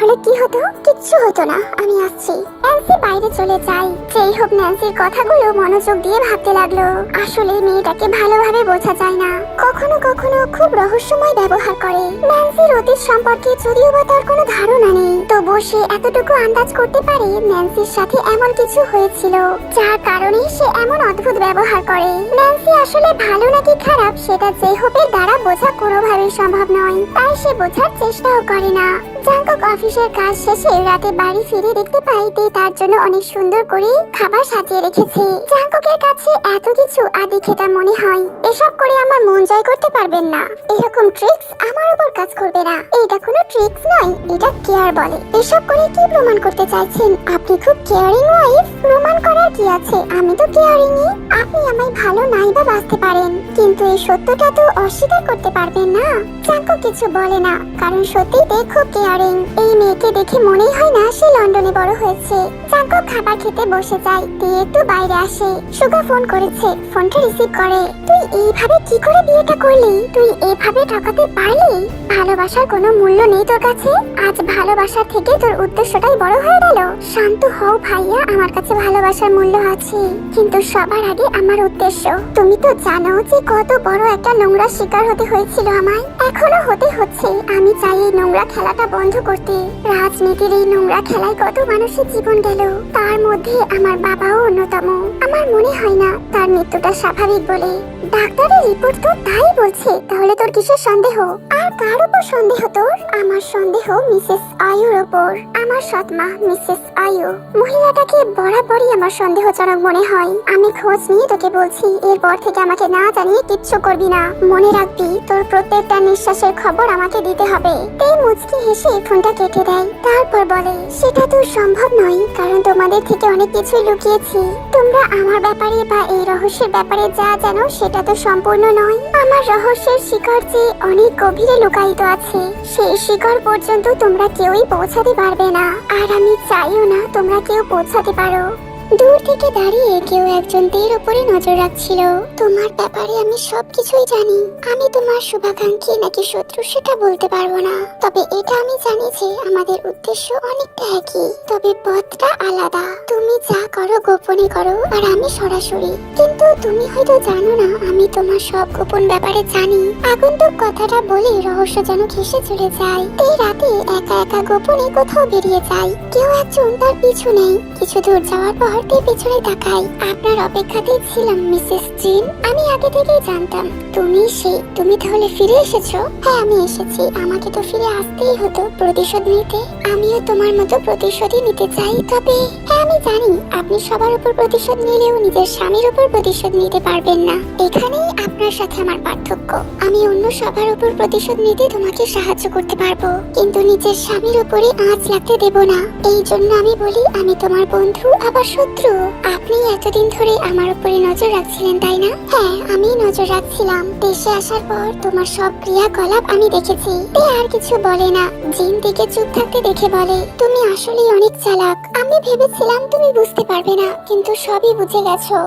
হলে কি হতো? কিচ্ছু হতো না। আমি আসছি। ন্যান্সি বাইরে চলে যায়। যেই হোক ন্যান্সির কথাগুলো মনোযোগ দিয়ে ভাবতে লাগলো। আসলে মেয়েটাকে ভালোভাবে বোঝা যায় না। কখনো কখনো খুব রহস্যময় ব্যবহার করে। ন্যান্সির অতীত সম্পর্কে যদিও বা তার কোনো ধারণা নেই, তবুও সে এতটুকু আন্দাজ করতে পারে ন্যান্সির সাথে এমন কিছু হয়েছিল যার কারণে সে এমন অদ্ভুত ব্যবহার করে। ন্যান্সি আসলে ভালো নাকি খারাপ সেটা জেহোপের দ্বারা বোঝা কোনোভাবেই সম্ভব নয়। তাই সে বোঝার চেষ্টাও করে না। জাঙ্কুক অফিসের কাজ শেষে রাতে বাড়ি ফিরে দেখতে পাই তে তার জন্য অনেক সুন্দর করে খাবার সাজিয়ে রেখেছে। জাঙ্কুকের কাছে এত কিছু আদি খেতা মনে হয় এসব করে আমার মন জয় করতে পারবেন না। এরকম ট্রিক্স আমার উপর কাজ করবে না। এটা কোনো ট্রিক্স নয়, এটা কেয়ার বলে। এসব করে কি প্রমাণ করতে চাইছেন? আপনি খুব কেয়ারিং ওয়াইফ। প্রমাণ করার কি আছে? আমি তো কেয়ারিংই। আপনি আমায় ভালো নাই বা বাঁচতে পারেন, কিন্তু এই সত্যটা তো অস্বীকার করতে পারবেন না। জাঙ্কুক কিছু বলে না, কারণ সত্যিই তে খুব কেয়ারিং। এই মেয়েকে দেখে মনেই হয় না সে লন্ডনে বড় হয়েছে। জাঙ্কুক খাবার খেতে বসে যায়। তে একটু বাইরে আসে। সুগা ফোন করেছে, ফোনটা রিসিভ করে। তুই এইভাবে কি করে বিয়েটা করলি? তুই এভাবে ঠকাতে পারলি? ভালোবাসার কোনো মূল্য নেই তোর কাছে? আজ ভালোবাসার থেকে তোর উদ্দেশ্যটাই বড় হয়ে গেল। শান্ত হও ভাইয়া, আমার কাছে ভালোবাসার মূল্য আছে, কিন্তু সবার আগে আমার উদ্দেশ্য। তুমি তো জানো যে কত বড় একটা নোংরা শিকার হতে হয়েছিল আমায়, এখনো হতে হচ্ছে। আমি চাই এই নোংরা খেলাটা বন্ধ করতে। রাজনীতির এই নোংরা খেলায় কত মানুষের জীবন গেল, তার মধ্যে আমার বাবাও অন্যতম। আমার মনে হয় না তার মৃত্যুটা স্বাভাবিক বলে। ডাক্তারের রিপোর্ট তো তাই বলছে। তাহলে তোর কিসের সন্দেহ? আর কার উপর সন্দেহ তোর? আমার সন্দেহ মিসেস আয়ুর উপর। আমার সৎমা মিসেস আয়ু মহিলাটাকে বরাবরই আমার সন্দেহজনক মনে হয়। আমি খোঁজ নিয়ে তোকে বলছি, এরপর থেকে আমাকে না জানিয়ে কিচ্ছু করবি না। মনে রাখবি, তোর প্রত্যেকটা নিঃশ্বাসের খবর আমাকে দিতে হবে। তেই মুচকি হেসে ফোনটা কেটে দেয়। তারপর বলে, সেটা তো সম্ভব নয়, কারণ তোমাদের থেকে অনেক কিছু লুকিয়েছি। তোমরা আমার ব্যাপারে বা এই রহস্যের ব্যাপারে যা জানো সেটা তো সম্পূর্ণ নয়। আমার রহস্যের শিকড় যে অনেক গভীরে লুকায়িত আছে, সেই শিকড় পর্যন্ত তোমরা কেউই পৌঁছাতে পারবে না। আর আমি চাইও না তোমরা কেউ পৌঁছাতে পারো। দূর থেকে দাঁড়িয়ে কেউ একজন তের উপরে নজর রাখছিল। তোমার ব্যাপারে আমি সবকিছুই জানি। আমি তোমার শুভাকাঙ্ক্ষী নাকি শত্রু সেটা বলতে পারবো না, তবে এটা আমি জানি যে আমাদের উদ্দেশ্য অনেকটা একই, তবে পথটা আলাদা। তুমি যা করো গোপনে করো আর আমি সরাসরি। কিন্তু তুমি হয়তো জানো না আমি তোমার সব গোপন ব্যাপারে জানি। আগন্তুক কথাটা বলে রহস্য যেন ঘেঁষে চলে যায়। এই রাতে একা একা গোপনে কোথাও বেরিয়ে যায়। কেউ একজন তার পিছু নেই। কিছু দূর যাওয়ার পর তে পেছনে তাকাই। আপনার অপেক্ষাতেই ছিলাম মিসেস জিন। আমি আগে থেকেই জানতাম তুমি তাহলে ফিরে এসেছো? হ্যাঁ, আমি এসেছি। আমাকে তো ফিরে আসতেই হতো প্রতিশোধ নিতে। আমিও তোমার মতো প্রতিশোধই নিতে চাই। তবে হ্যাঁ, আমি জানি আপনি সবার উপর প্রতিশোধ নিলেও নিজের স্বামীর উপর প্রতিশোধ নিতে পারবেন না। এখানেই আপনার সাথে আমার পার্থক্য। আমি অন্য সবার উপর প্রতিশোধ নিতে তোমাকে সাহায্য করতে পারবো, কিন্তু নিজের স্বামীর উপরে আঁচ লাগতে দেব না। এই জন্য আমি বলি আমি তোমার বন্ধু আবার শত্রু। আপনি এতদিন ধরে আমার উপরে নজর রাখছিলেন তাই না? হ্যাঁ, আমি নজর রাখছিলাম। দেশে আসার পর তোমার সব ক্রিয়াকলাপ আমি দেখেছি। তে আর কিছু বলে না। জিন থেকে চুপ থাকতে দেখে বলে, তুমি আসলেই অনেক চালাক। আমি ভেবেছিলাম তুমি বুঝতে পারবে না, কিন্তু সবই বুঝে গেছো।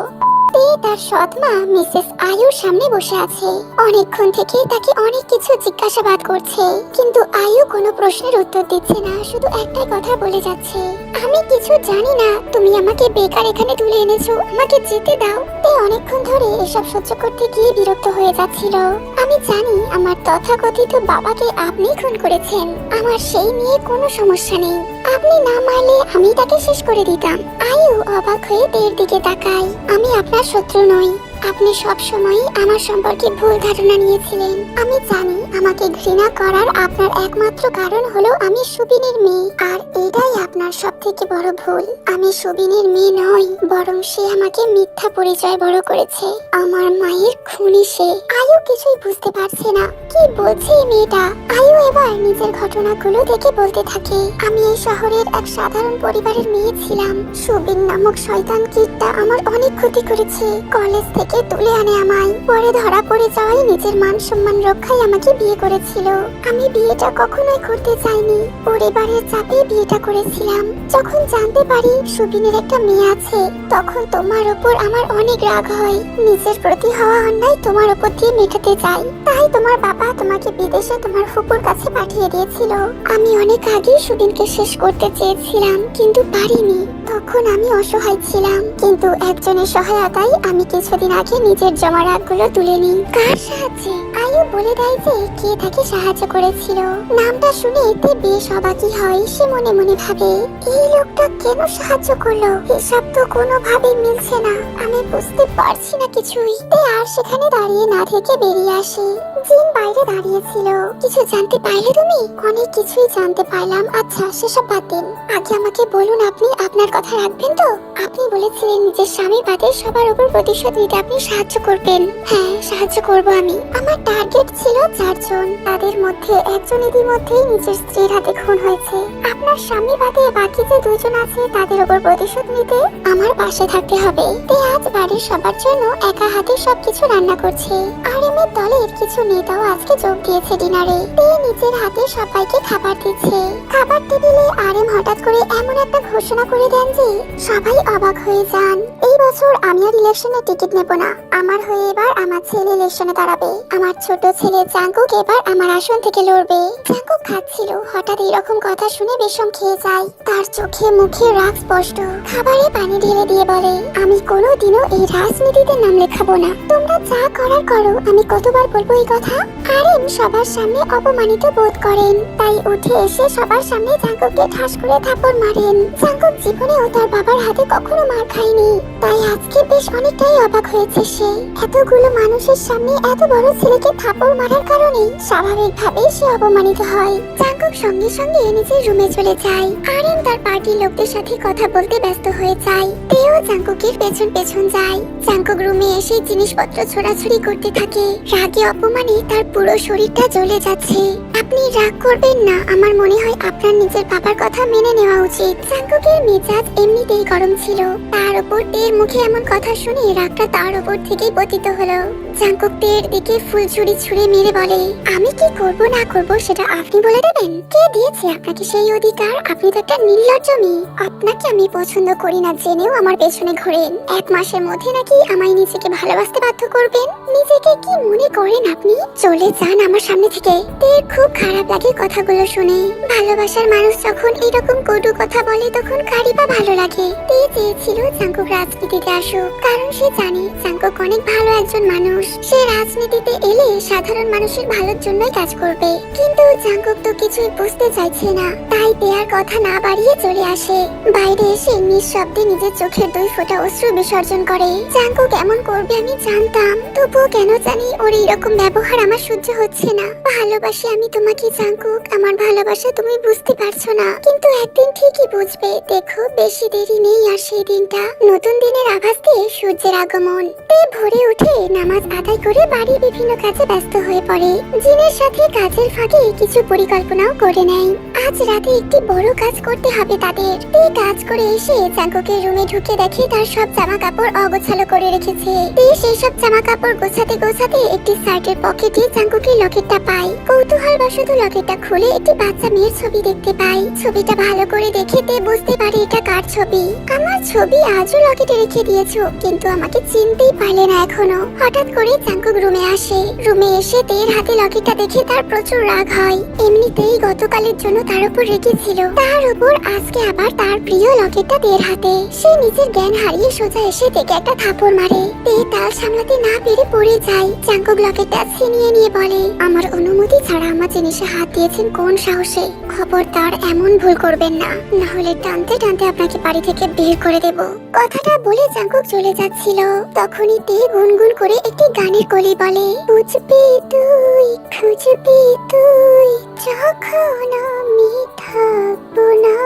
তার সৎ মা মিসেস আয়ুর সামনে বসে আছে। অনেকক্ষণ থেকে তাকে অনেক কিছু জিজ্ঞাসাবাদ করছে, কিন্তু আয়ু কোনো প্রশ্নের উত্তর দিচ্ছে না, শুধু একটাই কথা বলে যাচ্ছে, আমি কিছু জানি না। তুমি আমাকে বেকার এখানে তুলে এনেছো, আমাকে যেতে দাও। অনেকক্ষণ ধরে এসব সহ্য করতে গিয়ে বিরক্ত হয়ে যাচ্ছিল। আমি জানি আমার তথাকথিত বাবাকে আপনি খুন করেছেন। আমার সেই নিয়ে কোনো সমস্যা নেই। আপনি না মারলে আমি তাকে শেষ করে দিতাম। আয়ু অবাক হয়ে তের দিকে তাকায়। আমি আপনার শত্রু নই। আপনি সব সময় আমার সম্পর্কে ভুল ধারণা নিয়েছিলেন। আমি জানি আমাকে ঘৃণা করার আপনার একমাত্র কারণ হলো আমি সুবিনের মেয়ে, আর এটাই আপনার সবথেকে বড় ভুল। আমি সুবিনের মেয়ে নই, বরং সে আমাকে মিথ্যা পরিচয় বড় করেছে। আমার মায়ের খুনি সে। আয়ু কিছুই বুঝতে পারছে না কি বলছে এই মেয়েটা। আয়ু এবার নিজের ঘটনাগুলো দেখে বলতে থাকে, আমি এই শহরের এক সাধারণ পরিবারের মেয়ে ছিলাম। সুবিন নামক শয়তান কীটটা আমার অনেক ক্ষতি করেছে। কলেজ থেকে তুলে আনে আমায়, পরে ধরা পড়ে যাওয়ায় নিজের মান সম্মান রক্ষায় আমাকে বিয়ে করেছিল। আমি বিয়েটা কখনোই করতে চাইনি, পরিবারের চাপে বিয়েটা করেছিলাম। যখন জানতে পারি সুবিনের একটা মেয়ে আছে, তখন তোমার উপর আমার অনেক রাগ হয়। নিজের প্রতি হওয়া অন্যায় তোমার উপর দিয়ে মেটাতে চাই। তাই তোমার বাবা তোমাকে বিদেশে তোমার ফুপুর কাছে পাঠিয়ে দিয়েছিল। আমি অনেক আগেই সুবিনকে শেষ করতে চেয়েছিলাম, কিন্তু পারিনি। তখন আমি অসহায় ছিলাম, কিন্তু একজনের সহায়তায় আমি কিছুদিন আগে নিজের জমা রাগগুলো তুলে নিই। কার সাহায্যে? আয়ু বলে দেয় যে কে তাকে সাহায্য করেছিল। নামটা শুনে এতে বেশ অবাকই হয়। সে মনে মনে ভাবে, এই লোকটা কেন সাহায্য করলো? এসব তো কোনোভাবে মিলছে না। আমি বুঝতে পারছি না কিছুই। আর সেখানে দাঁড়িয়ে না থেকে বেরিয়ে আসে। জিন বাইরে দাঁড়িয়ে ছিল। কিছু জানতে পারলে তুমি? অনেক কিছুই জানতে পারলাম। আচ্ছা, সেসব বাদ দিন। আগে আমাকে বলুন, আপনি আপনার কথা রাখবেন তো? আপনি বলেছিলেন নিজের স্বামী বাদে সবার উপর প্রতিশোধ নিতে আপনি সাহায্য করবেন। হ্যাঁ, সাহায্য করব আমি। আমার টার্গেট ছিল 4 জন। তাদের মধ্যে একজন ইতিমধ্যেই নিজের স্ত্রীর হাতে খুন হয়েছে। আপনার স্বামী বাদে বাকি যে 2 জন আছে তাদের উপর প্রতিশোধ নিতে আমার পাশে থাকতে হবে। আজ বাড়ির সবার জন্য একা হাতে সবকিছু রান্না করছে। আর এমএর দলের কিছু নেতাও আজকে যোগ দিয়েছে ডিনারে। নিজের হাতে সবাইকে খাবার দিচ্ছে। খাবার টেবিলে আরএম হঠাৎ করে এমন একটা ঘোষণা করে দেন যে সবাই অবাক হয়ে যান। এই বছর আমি আর ইলেকশনে টিকিট নেব না। আমার হয়ে এবার আমার ছেলে ইলেকশনে দাঁড়াবে। আমার ছোট ছেলে জাঙ্কুক এবার আমার আসন থেকে লড়বে। জাঙ্কুক খাচ্ছিল, হঠাৎ এরকম কথা শুনে বিষম খেয়ে যায়। তার চোখে মুখে রাগ স্পষ্ট। খাবারে পানি ঢেলে দিয়ে বলে, আমি কোনোদিনও এই রাজনীতিতে নাম লেখাবো না। তোমরা যা করার করো। আমি কতবার বলবো এই কথা? আরএম সবার সামনে অপমানিত বোধ করেন, তাই উঠে এসে সবার সামনে জাঙ্কুককে ঠাস করে থাপড় মারেন। জাঙ্কুক জীবনেও তার বাবার হাতে কখনো মার খায়নি, তাই আজকে বেশ অনেকটাই অবাক হয়েছে সে। এতগুলো মানুষের সামনে এত বড় ছেলেকে থাপড় মারার কারণে স্বাভাবিকভাবেই সে অপমানিত হয়। জাঙ্কুক সঙ্গে সঙ্গে নিজের রুমে চলে যায়। আরএম তার পার্টির লোকদের সাথে কথা বলতে ব্যস্ত হয়ে যায়। তেও জাঙ্কুকের পেছন পেছন যায়। জাঙ্কুক রুমে এসে জিনিসপত্র ছোড়াছুড়ি করতে থাকে। রাগে অপমানে তার পুরো শরীরটা জ্বলে যাচ্ছে। আপনি রাগ করবেন না, আমার মনে হয় আপনার নিজের বাবার কথা মেনে নেওয়া উচিত। জাঙ্কুকের মেজাজ এমনিতেই গরম ছিল, তার উপর তের মুখে এমন কথা শুনে রাগটা তার উপর থেকেই পতিত হলো। জাঙ্কুক তের দিকে ফুল ছুঁড়ে মেরে বলে, আমি কি করব না করব সেটা আপনি বলে দেবেন? কে দিয়েছে আপনাকে সেই অধিকার? আপনি তো একটা নির্লজ্জ মেয়ে। আপনাকে আমি পছন্দ করি না জেনেও আমার পেছনে ঘোরেন। 1 মাসের মধ্যে নাকি আমায় নিজেকে ভালোবাসতে বাধ্য করবেন। নিজেকে কি মনে করেন আপনি? চলে যান আমার সামনে থেকে। তের খুব খারাপ লাগে কথাগুলো শুনে। ভালোবাসার মানুষ যখন এরকম কটু কথা বলে তখন কারই বা ভালো লাগে। তে চেয়েছিল জাঙ্কুক রাজনীতিতে আসুক, কারণ সে জানে জাঙ্কুক অনেক ভালো একজন মানুষ। সে রাজনীতিতে এলে সাধারণ মানুষের ভালোর জন্যই কাজ করবে, কিন্তু জাঙ্কুক তো কিছুই বুঝতে চাইছে না। তাই তেয়ার কথা না বাড়িয়ে চলে আসে। বাইরে এসে নিঃশব্দে নিজের চোখের 2 ফোঁটা অশ্রু বিসর্জন করে। জাঙ্কুক এমন করবে আমি জানতাম, তবুও কেন জানি ওর এইরকম ব্যবহার আমার সহ্য হচ্ছে না। ভালোবাসি আমি তোমাকে জাঙ্কুক, আমার ভালোবাসা তুমি বুঝতে পারছো না, কিন্তু একদিন ঠিকই বুঝবে। দেখো বেশি দেরি নেই আর সেই দিনটা। নতুন দিনের আভাস দিয়ে সূর্যের আগমন। তে ভোরে উঠে নামাজ আদায় করে বাড়ির বিভিন্ন কাজে ব্যস্ত হয়ে পড়ে। জিনের সাথে কাজের ফাঁকে কিছু পরিকল্পনাও করে নেয়। আজ রাতে একটি বড় কাজ করতে হবে তাদের। তে কাজ করে এসে জাঙ্কুকের রুমে ঢুকে দেখে তার সব জামা কাপড় অগোছালো করে রেখেছে। তে সেই সব জামা কাপড় গোছাতে গোছাতে একটি শার্টের পকেটে জাঙ্কুকের লকেটটা পায়। কৌতূহলবশত লকেটটা খুলে একটি বাচ্চা মেয়ের ছবি দেখতে পায়। ছবিটা ভালো করে দেখে তে বুঝতে পারে এটা কার ছবি। আমার ছবি আজও লকেটে রেখে দিয়েছো, কিন্তু আমাকে চিনতেই পারলে না এখনো। হঠাৎ করে জাঙ্কুক রুমে আসে। রুমে এসে তের হাতে লকেটটা দেখে তার প্রচুর রাগ হয়। এমনিতেই গতকালের জন্য তার উপর রেগেছিল, তার উপর আজকে আবার তার প্রিয় লকেটটা তের হাতে। সে নিজের জ্ঞান হারিয়ে সোজা এসে তেকে একটা থাপড় মারে। তে তাল সামলাতে না পেরে পড়ে যায়। জাঙ্কুক লকেটটা ছিনিয়ে নিয়ে বলে, আমার অনুমতি ছাড়া আমার জিনিসে হাত দিয়েছেন কোন সাহসে? খবরদার এমন ভুল করবেন না, না হলে টানতে টানতে আপনাকে বাড়ি থেকে বের করে দেব। কথাটা বলে জাঙ্কুক চলে যাচ্ছিল, তখনই তে গুনগুন করে একটি গানের কলি বলে, বুঝবি তুই খুঁজবি তুই যখন আমি থাকবো না,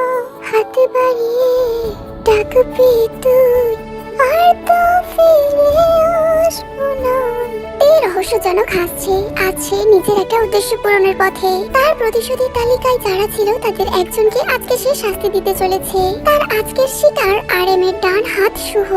হাত বাড়িয়ে ডাকবি তুই আর তো ফিরে আসবো না। এই রহস্যজনক হাসছে। আছে নিজের একটা উদ্দেশ্য পূরণের পথে। তার প্রতিশোধের তালিকায় যারা ছিল তাদের একজনকে আজকে সে শাস্তি দিতে চলেছে। তার আজকের শিকার আরএম এর ডান হাত শুভ।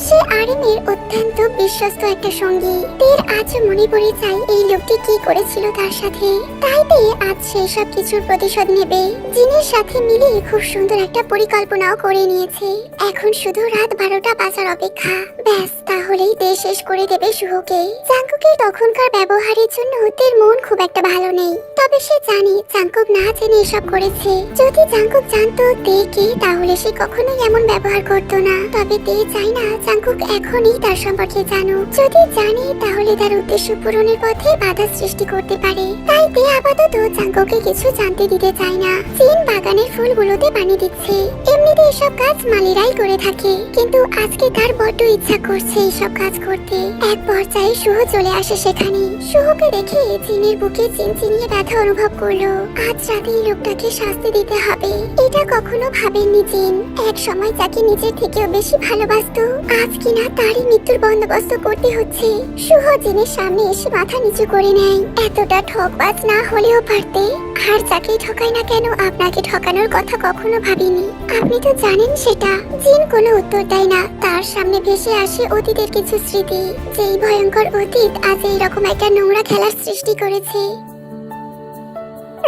সে আরএম এর অত্যন্ত বিশ্বস্ত একটা সঙ্গী। তের আজ মনে পড়ে যায় এই লোকটি কি করেছিল তার সাথে। তাই তে আজ সে সব কিছুর প্রতিশোধ নেবে। জিনের সাথে মিলে খুব সুন্দর একটা পরিকল্পনাও করে নিয়েছে। এখন শুধু রাত 12টা বাজার অপেক্ষা। ব্যাস, তাহলেই তে শেষ করে দেবে শুভকে। জাঙ্কুকের তখনকার ব্যবহারের জন্য তের মন খুব একটা ভালো নেই। তবে সে জানে জাঙ্কুক না জেনে এসব করেছে। যদি জাঙ্কুক জানতো তে কে, তাহলে সে কখনোই এমন ব্যবহার করতো না। তবে তে চায় না জাঙ্কুক এখনই তার সম্পর্কে জানুক। যদি জানে তাহলে তার উদ্দেশ্য পূরণের পথে বাধা সৃষ্টি করতে পারে। তাই তে আপাতত জাঙ্কুককে কিছু জানতে দিতে চায় না। জিন বাগানের ফুলগুলোতে পানি দিচ্ছে। এমনিতে এসব কাজ মালিরাই করে থাকে, কিন্তু আজকে তার বড্ড ইচ্ছা করছে এইসব কাজ করতে। এক পর্যায়ে শুভ চলে আসে সেখানে। শুভকে দেখে জিনের বুকে চিনচিনিয়ে ব্যথা অনুভব করলো। আজ রাতে এই লোকটাকে শাস্তি দিতে হবে। এটা কখনো ভাবেননি জিন। এক সময় যাকে নিজের থেকেও বেশি ভালোবাসতো, আজ কিনা তারই মৃত্যুর বন্দোবস্ত করতে হচ্ছে। শুভ জিনের সামনে এসে মাথা নিচু করে নেয়। এতটা ঠকবাজ না হলেও পারতে। আর যাকে ঠকাই না কেন, আপনাকে ঠকানোর কথা কখনো ভাবিনি। আপনি তো জানেন সেটা। জিন কোনো উত্তর দেয় না। তার সামনে ভেসে আসে অতীতের কিছু স্মৃতি। যেই ভয়ঙ্কর অতীত আজ এইরকম একটা নোংরা খেলার সৃষ্টি করেছে।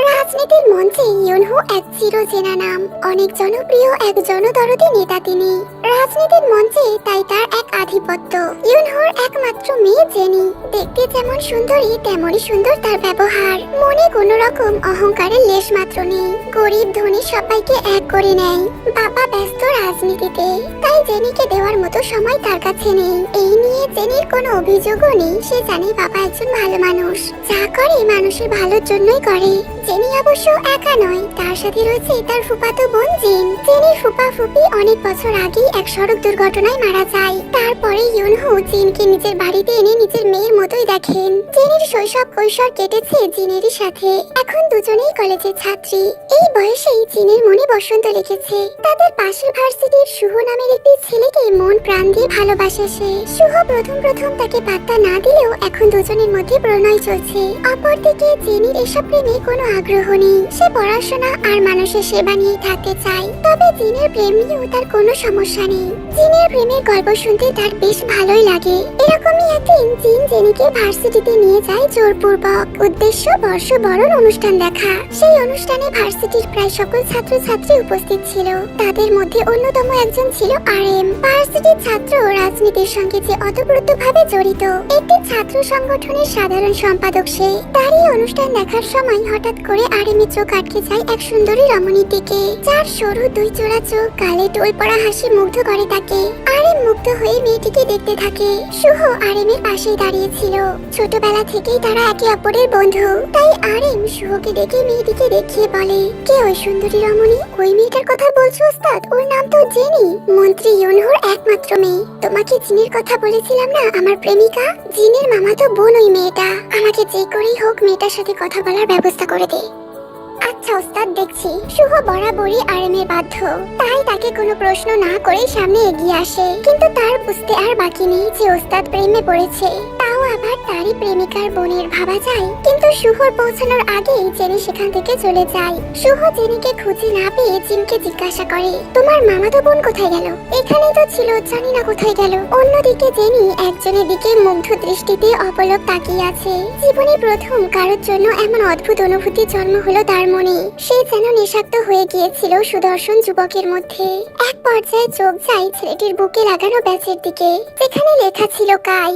রাজনীতির মঞ্চে ইউনহো এক চিরচেনা নাম। অনেক জনপ্রিয় এক জনদরদী নেতা তিনি। রাজনীতির মঞ্চে তাই তার এক আধিপত্য। ইউনহোর একমাত্র মেয়ে জেনি। দেখতে যেমন সুন্দরী তেমনই সুন্দর তার ব্যবহার। মনে কোনো রকম অহংকারের লেশ মাত্র নেই। গরিব ধনী সবাইকে এক করে নেয়। বাবা ব্যস্ত রাজনীতিতে, তাই জেনিকে দেওয়ার মতো সময় তার কাছে নেই। এই নিয়ে জেনির কোনো অভিযোগও নেই। সে জানে বাবা একজন ভালো মানুষ, যা করে মানুষের ভালোর জন্যই করে। জেনি অবশ্য একা নয়, তার সাথে রয়েছে তার ফুফাতো বোন জিন। জেনির ফুফা ফুফি অনেক বছর আগে এক সড়ক দুর্ঘটনায় মারা যায়। তারপরে ইউনহো জিনকে নিজের বাড়িতে এনে নিজের মেয়ের মতোই দেখেন। জেনির শৈশব কৈশোর কেটেছে জিনেরই সাথে। এখন দুজনেই কলেজের ছাত্রী। এই বয়সেই জিনের মনে বসন্ত লেগেছে। তাদের পাশের ভার্সিটির শুভ নামের একটি ছেলেকে মন প্রাণ দিয়ে ভালোবাসে সে। শুভ প্রথম প্রথম তাকে পাত্তা না দিলেও এখন দুজনের মধ্যে প্রণয় চলছে। অপরদিকে জেনির এসব প্রেমে কোনো আগ্রহ নেই। সে পড়াশোনা আর মানুষের সেবা নিয়ে থাকতে চায়। তবে জিনের প্রেম নিয়েও তার কোনো সমস্যা নেই। জিনের প্রেমের গল্প শুনতে তার বেশ ভালোই লাগে। এরকমই একদিন জিন জেনিকে ভার্সিটিতে নিয়ে যায় জোরপূর্বক। উদ্দেশ্য বর্ষবরণ অনুষ্ঠান দেখা। সেই অনুষ্ঠানে ভার্সিটির প্রায় সকল ছাত্রছাত্রী উপস্থিত ছিল। তাদের মধ্যে অন্যতম একজন ছিল RM। ভার্সিটির ছাত্র রাজনীতির সঙ্গে যে অতপ্রতভাবে জড়িত একটি ছাত্র সংগঠনের সাধারণ সম্পাদক সে। তারই অনুষ্ঠান দেখার সময় হঠাৎ করে RM এর চোখ আটকে যায় এক সুন্দরী রমণীর দিকে, যার সরু দুই জোড়া চোখ, গালে টোল পড়া হাসি মুগ্ধ করে তাকে। RM মুগ্ধ হয়ে মেয়েটিকে দেখতে থাকে। শুভ RM এর পাশেই দাঁড়িয়ে ছিল। ছোটবেলা থেকেই তারা একে অপরের বন্ধু। তাই RM শুভকে ডেকে মেয়েটিকে দেখিয়ে বলে, কে ওই সুন্দরী রমণী? ওই মেয়েটার কথা বলছো ওস্তাদ? ওর নাম তো জেনি, মন্ত্রী ইউনহোর একমাত্র মেয়ে। তোমাকে জিনের কথা বলেছিলাম না, আমার প্রেমিকা। জিনের মামাতো বোন ওই মেয়েটা। আমাকে যে করেই হোক মেয়েটার সাথে কথা বলার ব্যবস্থা করে দে। আচ্ছা ওস্তাদ, দেখছি। শুভ বরাবরই RM এর বাধ্য। তাই তাকে কোনো প্রশ্ন না করে সামনে এগিয়ে আসে। কিন্তু তার বুঝতে আর বাকি নেই যে ওস্তাদ প্রেমে পড়েছে। তাও আবার তারই প্রেমিকার বোনের ভাবা যায়। কিন্তু শুভর পৌঁছানোর আগেই জেনি সেখান থেকে চলে যায়। শুভ জেনিকে খুঁজে না পেয়ে জিনকে জিজ্ঞাসা করে, তোমার মামাতো বোন কোথায় গেল? এখানেই তো ছিল, জানি না কোথায় গেল। অন্যদিকে জেনি একজনের দিকে মুগ্ধ দৃষ্টিতে অপলক তাকিয়ে আছে। জীবনে প্রথম কারোর জন্য এমন অদ্ভুত অনুভূতি জন্ম হলো তার মনে। সে যেন নেশাক্ত হয়ে গিয়েছিল সুদর্শন যুবকের মধ্যে। এক পর্যায়ে চোখ যায় ছেলেটির বুকে লাগানো ব্যাচের দিকে, যেখানে লেখা ছিল কাই।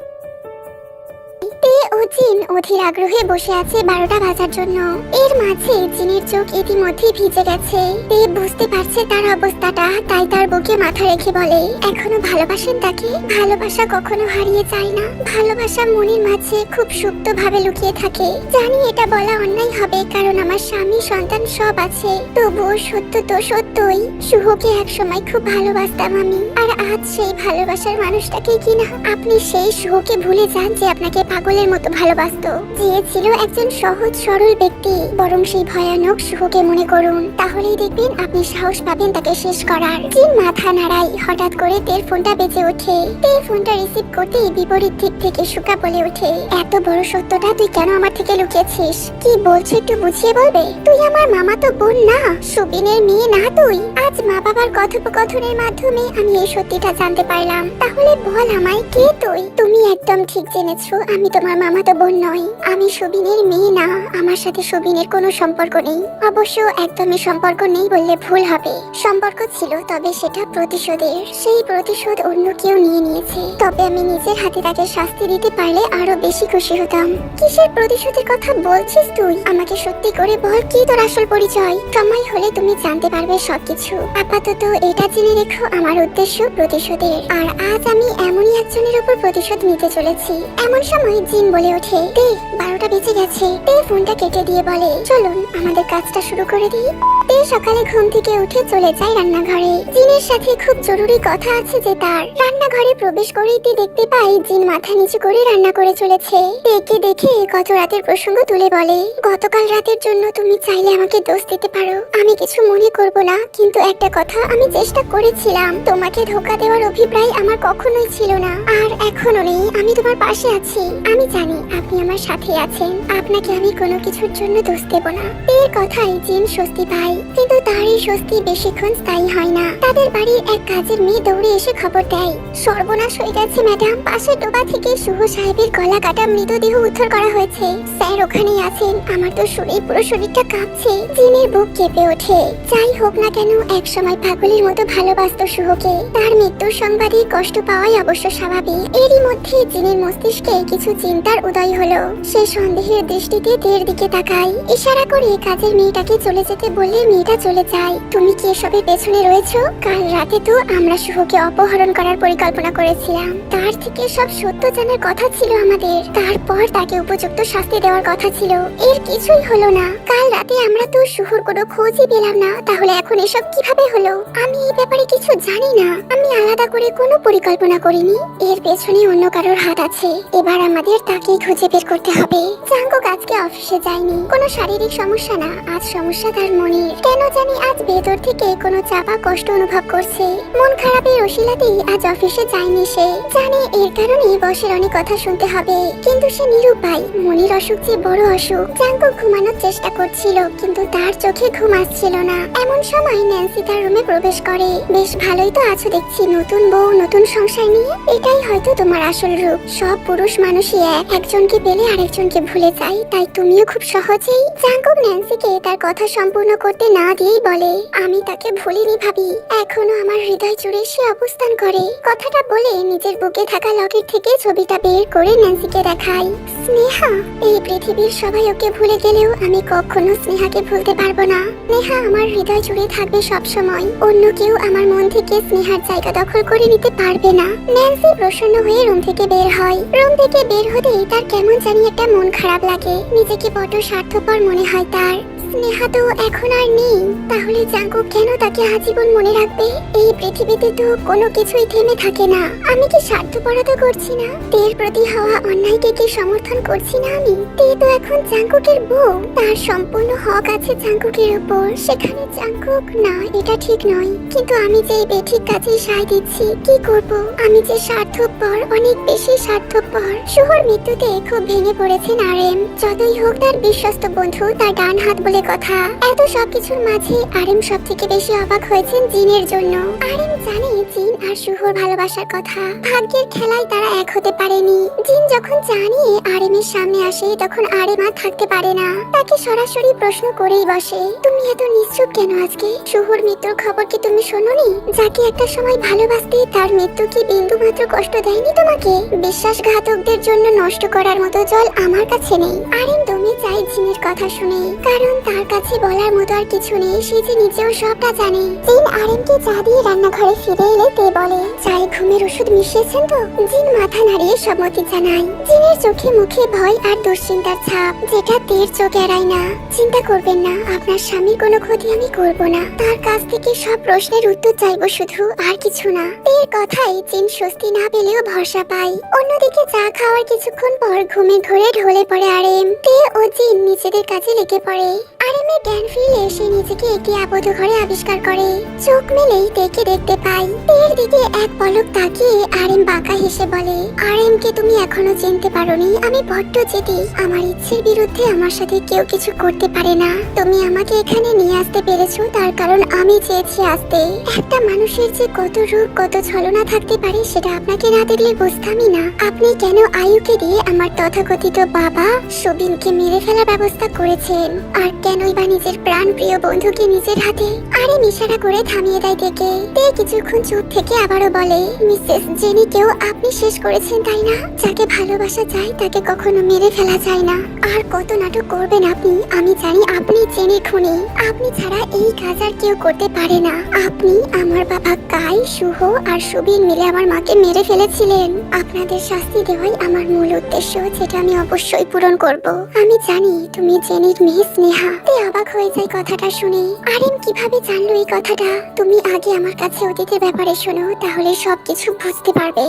তে ও জিন অধীর আগ্রহে বসে আছে 12টা বাজার জন্য। এর মাঝে জিনের চোখ ইতিমধ্যে ভিজে গেছে। তে বুঝতে পারছে তার অবস্থাটা, তাই তার বুকে মাথা রেখে বলে, এখনো ভালোবাসেন তাকে? ভালোবাসা কখনো হারিয়ে যায় না। ভালোবাসা মনের মাঝে খুব সুপ্ত ভাবে লুকিয়ে থাকে। জানি এটা বলা অন্যায় হবে, কারণ আমার স্বামী সন্তান সব আছে। তবুও সত্য তো সত্যই। শুভকে একসময় খুব ভালোবাসতাম আমি। আর আজ সেই ভালোবাসার মানুষটাকে কিনা আপনি সেই শুভকে ভুলে যান যে আপনাকে পাগলের মতো ভালোবাসতো, যে ছিল একজন সহজ সরল ব্যক্তি। বরং সেই ভয়ানক শুভকে মনে করুন, তাহলেই দেখবেন আপনি সাহস পাবেন তাকে শেষ করার। জিন মাথা নাড়াই। হঠাৎ করে তের ফোনটা বেজে ওঠে। তে ফোনটা রিসিভ করতেই বিপরীত দিক থেকে সুকা বলে ওঠে, এত বড় সত্যটা তুই কেন আমার থেকে লুকিয়েছিস? কি বলছো একটু বুঝিয়ে বলবে? তুই আমার মামাতো বোন না, সুবিনের মেয়ে না তুই। আজ মা বাবার কথোপকথনের মাধ্যমে আমি এই সত্যিটা জানতে পারলাম। তাহলে বল আমায়, কে তুই? তুমি একদম ঠিক জেনেছো, আমি তোমার মামাতো বোন নই। আমি সুবিনের মেয়ে না। আমার সাথে সুবিনের কোনো সম্পর্ক নেই। অবশ্য একদমই সম্পর্ক নেই বললে ভুল হবে। সম্পর্ক ছিল, তবে সেটা প্রতিশোধের। সেই প্রতিশোধ অন্য কেউ নিয়ে নিয়েছে। তবে আমি নিজের হাতে তাকে শাস্তি দিতে পারলে আরো বেশি খুশি হতাম। কিসের প্রতিশোধের কথা বলছিস তুই? আমাকে সত্যি করে বল, কি তোর আসল পরিচয়? সময় হলে তুমি জানতে পারবে সবকিছু। আপাতত এটা জেনে রেখো, আমার উদ্দেশ্য প্রতিশোধের। আর আজ আমি এমনই একজনের উপর প্রতিশোধ নিতে চলেছি। এমন সময় জিন বলে ওঠে, তে 12টা বেজে গেছে। তে ফোনটা কেটে দিয়ে বলে, চলুন আমাদের কাজটা শুরু করে দিই। তে সকালে ঘুম থেকে উঠে চলে যায় রান্নাঘরে। জিনের সাথে খুব জরুরি কথা আছে যে তার। রান্নাঘরে প্রবেশ করেই তে দেখতে পাই জিন মাথা নিচু করে রান্না করে চলেছে। তেকে দেখে গত রাতের প্রসঙ্গ তুলে বলে, গতকাল রাতের জন্য তুমি চাইলে আমাকে দোষ দিতে পারো, আমি কিছু মনে করব না। কিন্তু একটা কথা, আমি চেষ্টা করেছিলাম। তোমাকে ধোঁকা দেওয়ার অভিপ্রায় আমার কখনোই ছিল না, আর এখনো নেই। আমি তোমার পাশে আছি। আমি জানি আপনি আমার সাথে আছেন। আপনাকে আমি কোনো কিছুর জন্য দোষ দেব না। এর কথাই জিন স্বস্তি পায়। কিন্তু তার এই স্বস্তি বেশিক্ষণ স্থায়ী হয় না। তাদের বাড়ির এক কাজের মেয়ে দৌড়ে এসে খবর দেয়, সর্বনাশ হয়ে গেছে ম্যাডাম। পাশের ডোবা থেকে শুভ সাহেবের গলা কাটা মৃতদেহ উদ্ধার করা হয়েছে। স্যার ওখানেই আছেন। আমার তো শুনে পুরো শরীরটা কাঁপছে। জিনের বুক কেঁপে ওঠে। যাই হোক না কেন, এক সময় পাগলের মতো ভালোবাসতো শুভকে। তার মৃত্যুর সংবাদে কষ্ট পাওয়াই অবশ্য স্বাভাবিক। এরই মধ্যে জিনের মস্তিষ্কে কিছু চিন্তার উদয় হলো। সে সন্দেহের দৃষ্টিতে তের দিকে তাকায়। ইশারা করে কাজে কাছের মেয়েটাকে চলে যেতে বললে মেয়েটা চলে যায়। তুমি কি এসবের পেছনে রয়েছো? কাল রাতে তো আমরা শুভকে অপহরণ করার পরিকল্পনা করেছিলাম। তার থেকে সব সত্য জানার কথা ছিল আমাদের। তারপর তাকে উপযুক্ত শাস্তি দেওয়ার কথা ছিল। এর কিছুই হলো না। কাল রাতে আমরা তো শুভর কোনো খোঁজই পেলাম না। তাহলে এখন এসব কিভাবে হলো? আমি এই ব্যাপারে কিছু জানি না। আমি আলাদা করে কোনো পরিকল্পনা করিনি। এর পেছনে অন্য কারোর হাত আছে। এবার আমাদের তাকেই খুঁজে বের করতে হবে। জাঙ্কুক আজকে অফিসে যায়নি। কোনো শারীরিক সমস্যা না, আজ সমস্যা তার মনের। কেন জানি আজ ভেতর থেকে কোনো চাপা কষ্ট অনুভব করছে। মন খারাপের অশিলাতেই আজ অফিসে যায়নি সে। জানে এর কারণে বসের অনেক কথা শুনতে হবে, কিন্তু সে নিরুপায়। মনের অসুখ যে বড় অসুখ। জাঙ্কুক ঘুমানোর চেষ্টা করছিল, কিন্তু তার চোখে ঘুম আসছিল না। এমন সময় ন্যান্সি তার রুমে প্রবেশ করে। বেশ ভালোই তো আছো দেখছি, নতুন বউ, নতুন সংসার নিয়ে। এটাই হয়তো তোমার আসল রূপ। সব পুরুষ মানুষই একজনকে পেলে আরেকজনকে ভুলে যায়, তাই তুমিও খুব সহজেই। জাঙ্কুক ন্যান্সিকে তার কথা সম্পূর্ণ করতে না দিয়েই বলে, আমি তাকে ভুলিনি ভাবি, এখনো আমার হৃদয় জুড়ে সে অবস্থান করে। কথাটা বলে নিজের বুকে থাকা লকেট থেকে ছবিটা বের করে ন্যান্সিকে দেখায়। স্নেহা, এই পৃথিবীর সবাই ওকে ভুলে গেলেও আমি কখনো স্নেহাকে ভুলতে পারবো না। স্নেহা আমার হৃদয় জুড়ে থাকবে সব সময়। অন্য কেউ আমার মন থেকে স্নেহার জায়গা দখল করে নিতে পারবে না। ন্যান্সি প্রসন্ন হয়ে রুম থেকে বের হয়। রুম থেকে বের হতেই তার কেমন জানি একটা মন খারাপ লাগে। নিজেকে বড় স্বার্থপর মনে হয় তার। স্নেহা তো এখন আর নেই, তাহলে জাঙ্কুক কেন তাকে আজীবন মনে রাখবে? এই পৃথিবীতে তো কোনো কিছুই থেমে থাকে না। আমি কি স্বার্থপরতা করছি না? তের প্রতি হওয়া অন্যায়কে কি সমর্থন করছি না আমি? তে তো এখন জাঙ্কুকের বউ, তার সম্পূর্ণ হক আছে জাঙ্কুকের উপর। সেখানে জাঙ্কুক না, এটা ঠিক নয়। কিন্তু আমি যে এই বেঠিক কাজে সায় দিচ্ছি, কি করব? আমি যে স্বার্থপর, অনেক বেশি স্বার্থপর। শুভর মৃত্যুতে খুব ভেঙে পড়েছেন আরএম। যতই হোক তার বিশ্বস্ত বন্ধু, তার ডান হাত বলে কথা। এত সবকিছুর মাঝে আরএম সব থেকে বেশি অবাক হয়েছেন জিনের জন্য। আরএম জানে জিন আর শুভর ভালোবাসার কথা। ভাগ্যের খেলায় তারা এক হতে পারেনি। জিন যখন জানিয়ে আরএমের সামনে আসে, তখন আরএম আর থাকতে পারে না। তাকে সরাসরি প্রশ্ন করেই বসে, তুমি এত নিশ্চুপ কেন আজকে? শুভর মৃত্যুর খবর কি তুমি শোনোনি? যাকে একটা সময় ভালোবাসতে, তার মৃত্যু কি বিন্দু মাত্র কষ্ট দেয়নি তোমাকে? বিশ্বাসঘাতকদের জন্য নষ্ট করার মতো জল আমার কাছে নেই। আরএম দমে চাই জিনের কথা শুনে, কারণ তার কাছে বলার মতো আর কিছু নেই। সে যে নিজেও সবটা জানে। জিন আরএমকে চা দিয়ে রান্নাঘরে ফিরে এলে তে বলে, চাই ঘুমের ওষুধ মিশিয়েছেন তো? জিন মাথা নাড়িয়ে সম্মতি জানায়। জিনের চোখে মুখে ভয় আর দুশ্চিন্তার ছাপ, যেটা তের চোখ এড়ায় না। চিন্তা করবেন না, আপনার স্বামীর কোনো ক্ষতি আমি করব না। তার কাছ থেকে সব প্রশ্নের উত্তর চাইবো শুধু, আর কিছু না। তের কথায় জিন স্বস্তি না পেলেও ভরসা পায়। অন্যদিকে চা খাওয়ার কিছুক্ষণ পর ঘুমে ঘোরে ঢলে পড়ে আরএম। তে ও জিন নিজেদের কাজে লেগে পড়ে। আরএমের জ্ঞান ফিরলে সে নিজেকে একটি আবদ্ধ ঘরে আবিষ্কার করে। চোখ মেলেই তেকে দেখতে পাই। তের দিকে এক পলক তাকিয়ে আরএম বাঁকা হেসে বলে, আরএমকে তুমি এখনো চিনতে পারোনি। আমি বড্ড জেদি। আমার ইচ্ছের বিরুদ্ধে আমার সাথে কেউ কিছু করতে পারে না। তুমি আমাকে এখানে নিয়ে আসতে পেরেছো, তার কারণ আমি চেয়েছি আসতে। একটা মানুষের যে কত রূপ, কত ছলনা থাকতে পারে, সেটা আপনাকে না দেখলে বুঝতামই না। আপনি কেন আয়ুকে দিয়ে আমার তথাকথিত বাবা সুবিনকে মেরে ফেলার ব্যবস্থা করেছেন? আর কেনই বা নিজের প্রাণ প্রিয় বন্ধুকে নিজের হাতে? আরএম ইশারা করে থামিয়ে দেয় দেখে। তে কিছুক্ষণ চুপ থেকে আবারও বলে, মিসেস জেনিকেও আপনি শেষ করেছেন তাই না? যাকে ভালোবাসা যায় তাকে কখনো মেরে ফেলা যায় না। আর কত নাটক করবেন আপনি? আমি জানি আপনি জেনে খুনি। আপনি ছাড়া এই কাজ আর কেউ করতে পারে না। আপনি আমার বাবা কাই, শুভ আর সুবিন মিলে আমার মাকে মেরে ফেলেছিলেন। আপনাদের শাস্তি দেওয়াই আমার মূল উদ্দেশ্য, যেটা আমি অবশ্যই পূরণ করব। আমি জানি তুমি জেনির মেয়ে স্নেহা। তে অবাক হয়ে যায় কথাটা শুনে। আরএম কিভাবে জানলো এই কথাটা? তুমি আগে আমার কাছে অতীতের ব্যাপারে শোনো, তাহলে সবকিছু বুঝতে পারবে।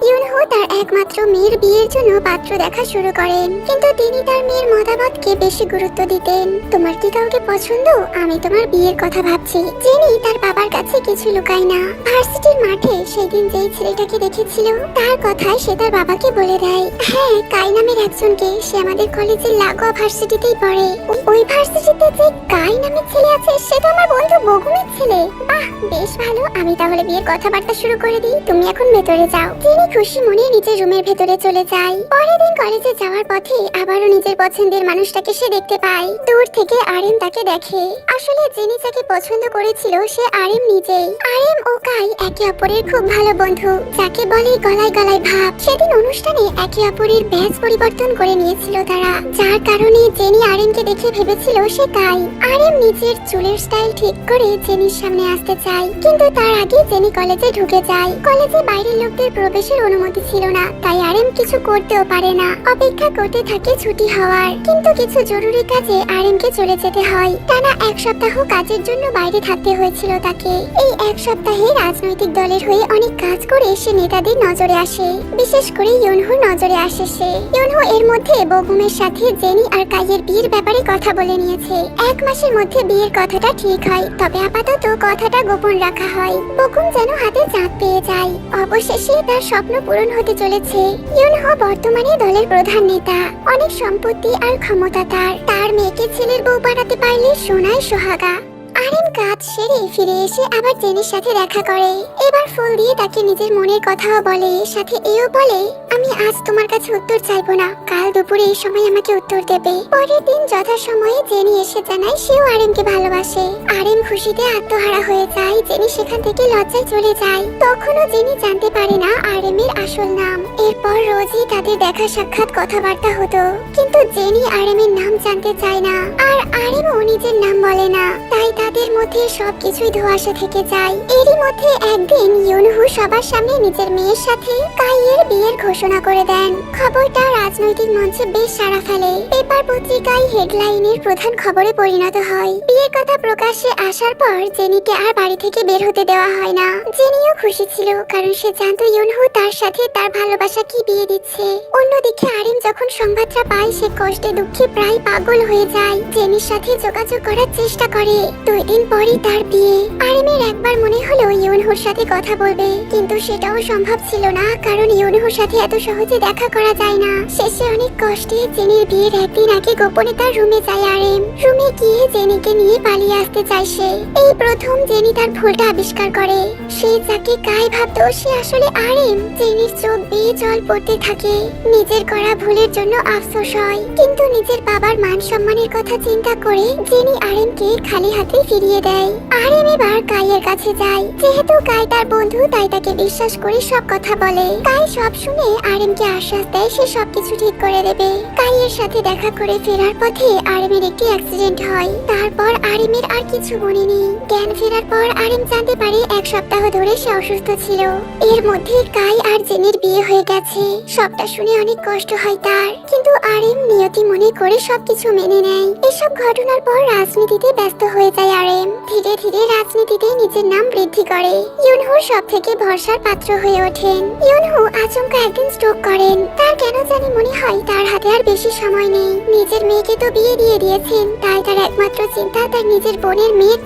ইউনহো তার একমাত্র মেয়ের বিয়ের জন্য পাত্র দেখা শুরু করেন, কিন্তু তিনি তার মেয়ের মতামতকে বেশি গুরুত্ব দিতেন। তোমার কি কাউকে পছন্দ? আমি তোমার বিয়ের কথা ভাবছি। জেনি তার বাবার কাছে কিছু লুকায় না। ভার্সিটির মাঠে সেদিন যেই ছেলেটাকে দেখেছিল, তার কথায় সে তার বাবাকে বলে দেয়, হ্যাঁ, কাই নামের একজনকে। সে আমাদের কলেজের লাগোয়া ভার্সিটিতেই পড়ে। ওই ভার্সিটিতে যে কাই নামের ছেলে আছে, সে তো আমার বন্ধু বগুমের ছেলে। বাহ, বেশ ভালো। আমি তাহলে বিয়ের কথাবার্তা শুরু করে দিই। তুমি এখন ভেতরে যাও। তিনি খুশি মনে নিজের রুমের ভেতরে চলে যায়। পরের দিন কলেজে যাওয়ার পথে আবারও নিজের পছন্দের মানুষটাকে সে দেখতে পায়। দূর থেকে আরিম তাকে দেখে। আসলে জেনি যাকে পছন্দ করেছিল সে আরিম নিজেই। আরিম ও কাই একে অপরের খুব ভালো বন্ধু, যাকে বলে গলায় গলায় ভাব। সেদিন অনুষ্ঠানে একে অপরের ব্যাচ পরিবর্তন করে নিয়েছিল তারা, যার কারণে জেনি আরিমকে দেখে ভেবেছিল সে কাই। আরিম নিজের চুলের স্টাইল ঠিক করে জেনির সামনে আসতে চায়, কিন্তু তার আগে জেনি কলেজে ঢুকে যায়। কলেজে বাইরের লোকদের প্রবেশের অনুমতি ছিল না, তাই আরিম কিছু করতেও পারে না। অপেক্ষা করতে থাকে ছুটি হওয়ার, কিন্তু কিছু জরুরি কাজে আরিমকে চলে যেতে হয়। টানা এক সপ্তাহ কাজের জন্য বাইরে থাকতে হয়েছিল তাকে। এই এক সপ্তাহে রাজনৈতিক দলের হয়ে অনেক কাজ করে সে নেতাদের নজরে আসে, বিশেষ করে ইউনহুর নজরে আসে সে। ইউনহু এর মধ্যে বগুমের সাথে জেনি আর কাইয়ের বিয়ের ব্যাপারে কথা বলে নিয়েছে। 1 মাসের মধ্যে বিয়ের কথাটা ঠিক হয়, তবে আপাতত কথাটা গোপন রাখা হয়। বগুম যেন হাতে চাঁদ পেয়ে যায়। অবশেষে তার স্বপ্ন পূরণ হতে চলেছে। ইউনহু বর্তমানে দলের প্রধান নেতা, অনেক সম্পত্তি আর ক্ষমতা তার মেয়েকে ছেলের বউ বানাতে পারলে সোনায় সোহাগা। আরিম কাজ সেরে ফিরে এসে আবার জেনির সাথে দেখা করে। এবার ফুল দিয়ে তাকে নিজের মনের কথাও বলে, সাথে এও বলে আমি আজ তোমার কাছে উত্তর চাইবো না, কাল দুপুরে এই সময় আমাকে উত্তর দেবে। পরের দিন যথাসময়ে জেনি এসে জানায় সেও আরিমকে ভালোবাসে। আরিম খুশিতে আত্মহারা হয়ে যায়। জেনি সেখান থেকে লজ্জায় চলে যায়। তখনও জেনি জানতে পারে না আরিমের আসল নাম। এরপর রোজই তাদের দেখা সাক্ষাৎ কথাবার্তা হতো, কিন্তু জেনি আরিমের নাম জানতে চায় না, আর আরিমও নিজের নাম বলে না। তাই তাদের মধ্যে সবকিছুই ধোঁয়াশা থেকে যায়। এরই মধ্যে একদিন ইউনহু সবার সামনে নিজের মেয়ের সাথে কাইয়ের বিয়ের ঘোষণা করে দেন। খবরটা রাজনৈতিক মঞ্চে বেশ সাড়া ফেলে। পেপার পত্রিকায় হেডলাইনের প্রধান খবরে পরিণত হয়। বিয়ের কথা প্রকাশ্যে আসার পর জেনিকে আর বাড়ি থেকে বের হতে দেওয়া হয় না। জেনিও খুশি ছিল, কারণ সে জানতো ইউনহু তার সাথে তার ভালোবাসা কি বিয়ে দিচ্ছে। অন্যদিকে আরিম যখন সংবাদটা পায় সে কষ্টে দুঃখে প্রায় পাগল হয়ে যায়। জেনির সাথে যোগাযোগ করার চেষ্টা করে। 2 দিন পরই তার বিয়ে। আরিমের একবার মনে হলো ইউনহুর সাথে কথা বলবে, কিন্তু সেটাও সম্ভব ছিল না, কারণ ইউনহুর সাথে এত সহজে দেখা করা যায় না। শেষে অনেক কষ্টে জেনির বিয়ের একদিন আগে গোপনে তার রুমে যায় আরিম। রুমে গিয়ে জেনিকে নিয়ে পালিয়ে আসতে চায় সে। এই প্রথম জেনি তার ভুলটা আবিষ্কার করে। সে যাকে কাই ভাবতো সে আসলে আরিম। জেনির চোখ বেয়ে জল পড়তে থাকে। নিজের করা ভুলের জন্য আফসোস হয়, কিন্তু নিজের বাবার মান সম্মানের কথা চিন্তা করে জেনি আরিমকে খালি হাতে ফিরিয়ে দেয়। আরিম এবার কাইয়ের কাছে যায়। যেহেতু কাই তার বন্ধু, তাই তাকে বিশ্বাস করে সব কথা বলে। কাই সব শুনে আরিমকে আশ্বাস দেয় সে সবকিছু ঠিক করে দেবে। কাইয়ের সাথে দেখা করে ফেরার পথে আরিমের একটি অ্যাক্সিডেন্ট হয়। তারপর আরিমের আর কিছু মনে নেই। জ্ঞান ফেরার পর আরিম জানতে পারে 1 সপ্তাহ ধরে সে অসুস্থ ছিল। এর মধ্যে কাই আর জেনির বিয়ে হয়ে গেছে। সবটা শুনে অনেক কষ্ট হয় তার, কিন্তু আরিম নিয়তি মনে করে সবকিছু মেনে নেয়। এসব ঘটনার পর রাজনীতিতে ব্যস্ত হয়ে যায় আরিম। ধীরে ধীরে রাজনীতিতে নিজের নাম বৃদ্ধি করে। ইউনহু সব থেকে ভরসার পাত্র হয়ে ওঠেন। ইউনহু আচমকা একদিন স্ট্রোক করেন। তার কেন জানি মনে হয় তার হাতে আর বেশি সময় নেই। নিজের মেয়েকে তো বিয়ে দিয়ে দিয়েছেন, তাই তার একমাত্র চিন্তা তার নিজের বোনের মেয়ের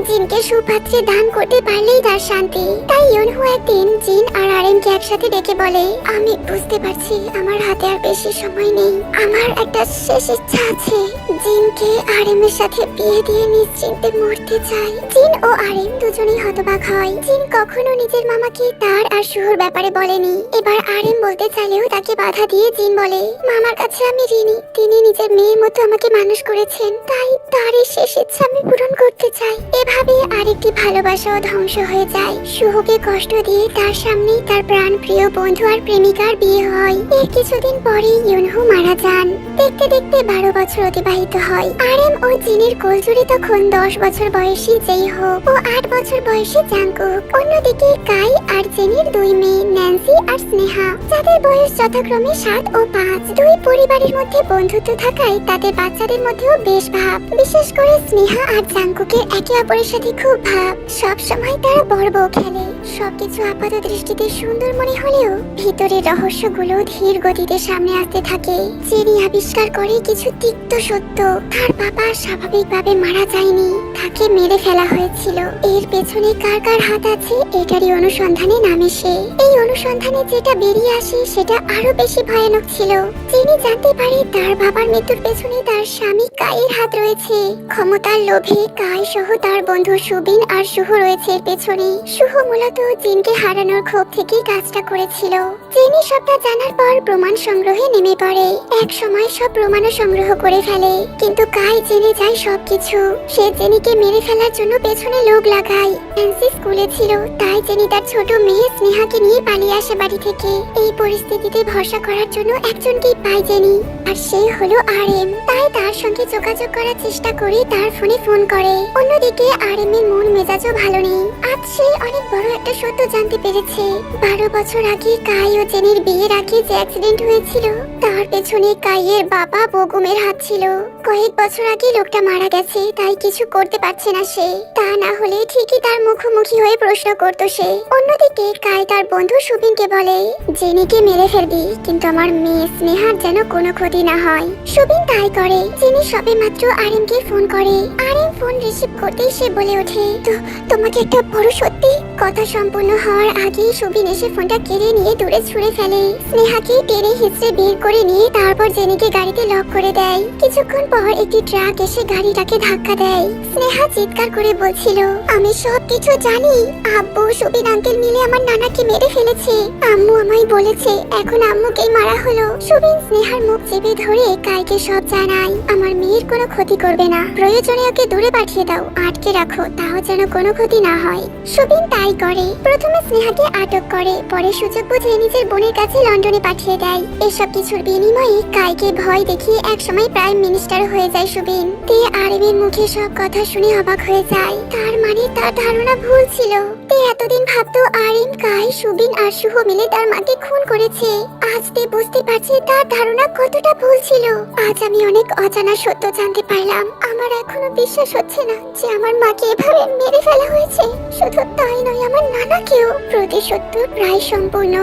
জিনকে সুপাত্রে দান করতে পারলেই তার শান্তি। তাই ইউনহু একদিন জিন আর আরিমকে একসাথে ডেকে বলে আমি বুঝতে পারছি আমার হাতে আর বেশি সময় নেই। আমার একটা শেষ ইচ্ছা আছে, জিনকে আরিমের সাথে বিয়ে দিয়ে নিশ্চিন্তে মরতে চাই। জিন ও আরিম দুজনেই হতবাক হয়। জিন কখনো নিজের মামাকে তার আর শুহুর ব্যাপারে বলেনি। এবার আরিম বলতে চাইলেও তাকে বাধা দিয়ে জিন বলে মামার কাছে আমি ঋণী, তিনি নিজের মেয়ের মতো আমাকে মানুষ করেছেন, তাই তার এই শেষ ইচ্ছা আমি পূরণ করতে চাই। এভাবে আরেকটি ভালোবাসাও ধ্বংস হয়ে যায়। শুহুকে কষ্ট দিয়ে তার সামনেই তার প্রাণ প্রিয় বন্ধু আর প্রেমিকার বিয়ে হয়। এর কিছুদিন পরেই ইউনহু মারা যান। দেখতে দেখতে 12 বছর অতিবাহিত হয়। আরিম ও জিনের কোলজুড়ি তখন 10 বছর বয়সী জেইহোক ও 8 বছর বয়সী জাংকুক। অন্যদিকে কাই আর জেনির 2 মেয়ে ন্যান্সি আর স্নেহা, যাদের বয়স যথাক্রমে 7 ও 5। 2 পরিবারের মধ্যে বন্ধুত্ব থাকায় তাদের বাচ্চাদের মধ্যেও বেশ ভাব। বিশেষ করে স্নেহা আর জাংকুকের একে অপরের সাথে খুব ভাব। সব সময় তারা বড় বউ খেলে। সবকিছু আপাত দৃষ্টিতে সুন্দর মনে হলেও ভিতরের রহস্যগুলো ধীর গতিতে সামনে আসতে থাকে। জেনি আবিষ্কার করে কিছু তিক্ত সত্য। তার বাবা স্বাভাবিকভাবে মারা যায়নি, তাকে মেরে ফেলা হয়েছিল। এর পেছনে কার কার হাত আছে এটারই অনুসন্ধানে নামে সে। এই অনুসন্ধানে যেটা বেরিয়ে আসে সেটা আরো বেশি ভয়ানক ছিল। যিনি জানতে পারে তার বাবার মৃত্যুর পেছনে তার স্বামী কায়ের হাত রয়েছে। ক্ষমতার লোভে কায় সহ তার বন্ধু সুবিন আর শুভ রয়েছে এর পেছনে। শুভ মূলত জিনকে হারানোর ক্ষোভ থেকে কাজটা করেছিল। যিনি সবটা জানার পর প্রমাণ সংগ্রহে নেমে পড়ে। এক সময় সব প্রমাণও সংগ্রহ করে ফেলে, কিন্তু কায় জেনে যায় সবকিছু। সে জেনিকে মেরে ফেলার জন্য পেছনে লোক লাগায়। ন্যান্সি স্কুলে ছিল, তাই জেনি তার ছোট মেয়ে স্নেহাকে নিয়ে পালিয়ে আসে বাড়ি থেকে। এই পরিস্থিতিতে ভরসা করার জন্য একজনকেই পায় জেনি, আর সে হলো RM। তাই তার সঙ্গে যোগাযোগ করার চেষ্টা করে তার ফোনে ফোন করে। অন্যদিকে RM এর মন মেজাজও ভালো নেই। আজ সে অনেক বড় একটা সত্য জানতে পেরেছে। 12 বছর আগে কাই ও জেনির বিয়ের আগে যে অ্যাক্সিডেন্ট হয়েছিল তার পেছনে কাইয়ের বাবা বগুমের হাত ছিল। কয়েক বছর আগে লোকটা মারা গেছে, তাই কিছু করতে পারছে না সে। তা না হলে ঠিকই তার মুখোমুখি হয়ে প্রশ্ন করত সে। অন্যদিকে কাই তার বন্ধু সুবিনকে বলে, জেনিকে মেরে ফেলবি, কিন্তু আমার মেয়ে স্নেহার যেন কোনো ক্ষতি না হয়। সুবিন তাই করে। জেনি সবে মাত্র RM কে ফোন করে। RM ফোন রিসিভ করতেই সে বলে ওঠে, তো তোমাকে একটা বড় সত্যি। কথা সম্পূর্ণ হওয়ার আগেই সুবিন এসে ফোনটা কেড়ে নিয়ে দূরে ছুঁড়ে ফেলে। স্নেহাকে টেনে হিঁচড়ে বের করে নিয়ে তারপর জেনিকে গাড়িতে লক করে দেয়। কিছুক্ষণ পর একটি ট্রাক এসে গাড়িটাকে ধাক্কা দেয়। স্নেহা চিৎকার করে বলছিল, আমি সব কিছু জানি। আব্বু সুবিন আঙ্কেল মিলে আমার নানাকে মেরে ফেলেছে। আম্মু আমায় বলেছে এখন আম্মুকেই মারা হলো। সুবিন স্নেহার মুখ চেপে ধরে কাইকে সব জানায়, আমার মেয়ের কোনো ক্ষতি করবে না, প্রয়োজনে ওকে দূরে পাঠিয়ে দাও, আটকে রাখো, তাও যেন কোনো ক্ষতি না হয়। সুবিন তাই করে। প্রথমে স্নেহাকে আটক করে, পরে সুযোগ বুঝে নিজের বোনের কাছে লন্ডনে পাঠিয়ে দেয়। এসব কিছুর বিনিময়ে কাইকে ভয় দেখিয়ে একসময় প্রাইম মিনিস্টার হয়ে যায় সুবিন। তে RM এর মুখে সব কথা শুনে অবাক হয়ে যায়। তার মানে তার ধারণা ভুল ছিল। তে এতদিন ভাবতো RM, কাই, সুবিন আর শুভ মিলে তার মাকে খুন করেছে। আজ তে বুঝতে পারছে তার ধারণা কতটা ভুল ছিল। আজ আমি অনেক অজানা সত্য জানতে পারলাম। আমার এখনো বিশ্বাস হচ্ছে না যে আমার মাকে এভাবে মেরে ফেলা হয়েছে। শুধু তাই নয়, আমার নানাকেও। প্রতিশোধ প্রায় সম্পূর্ণ।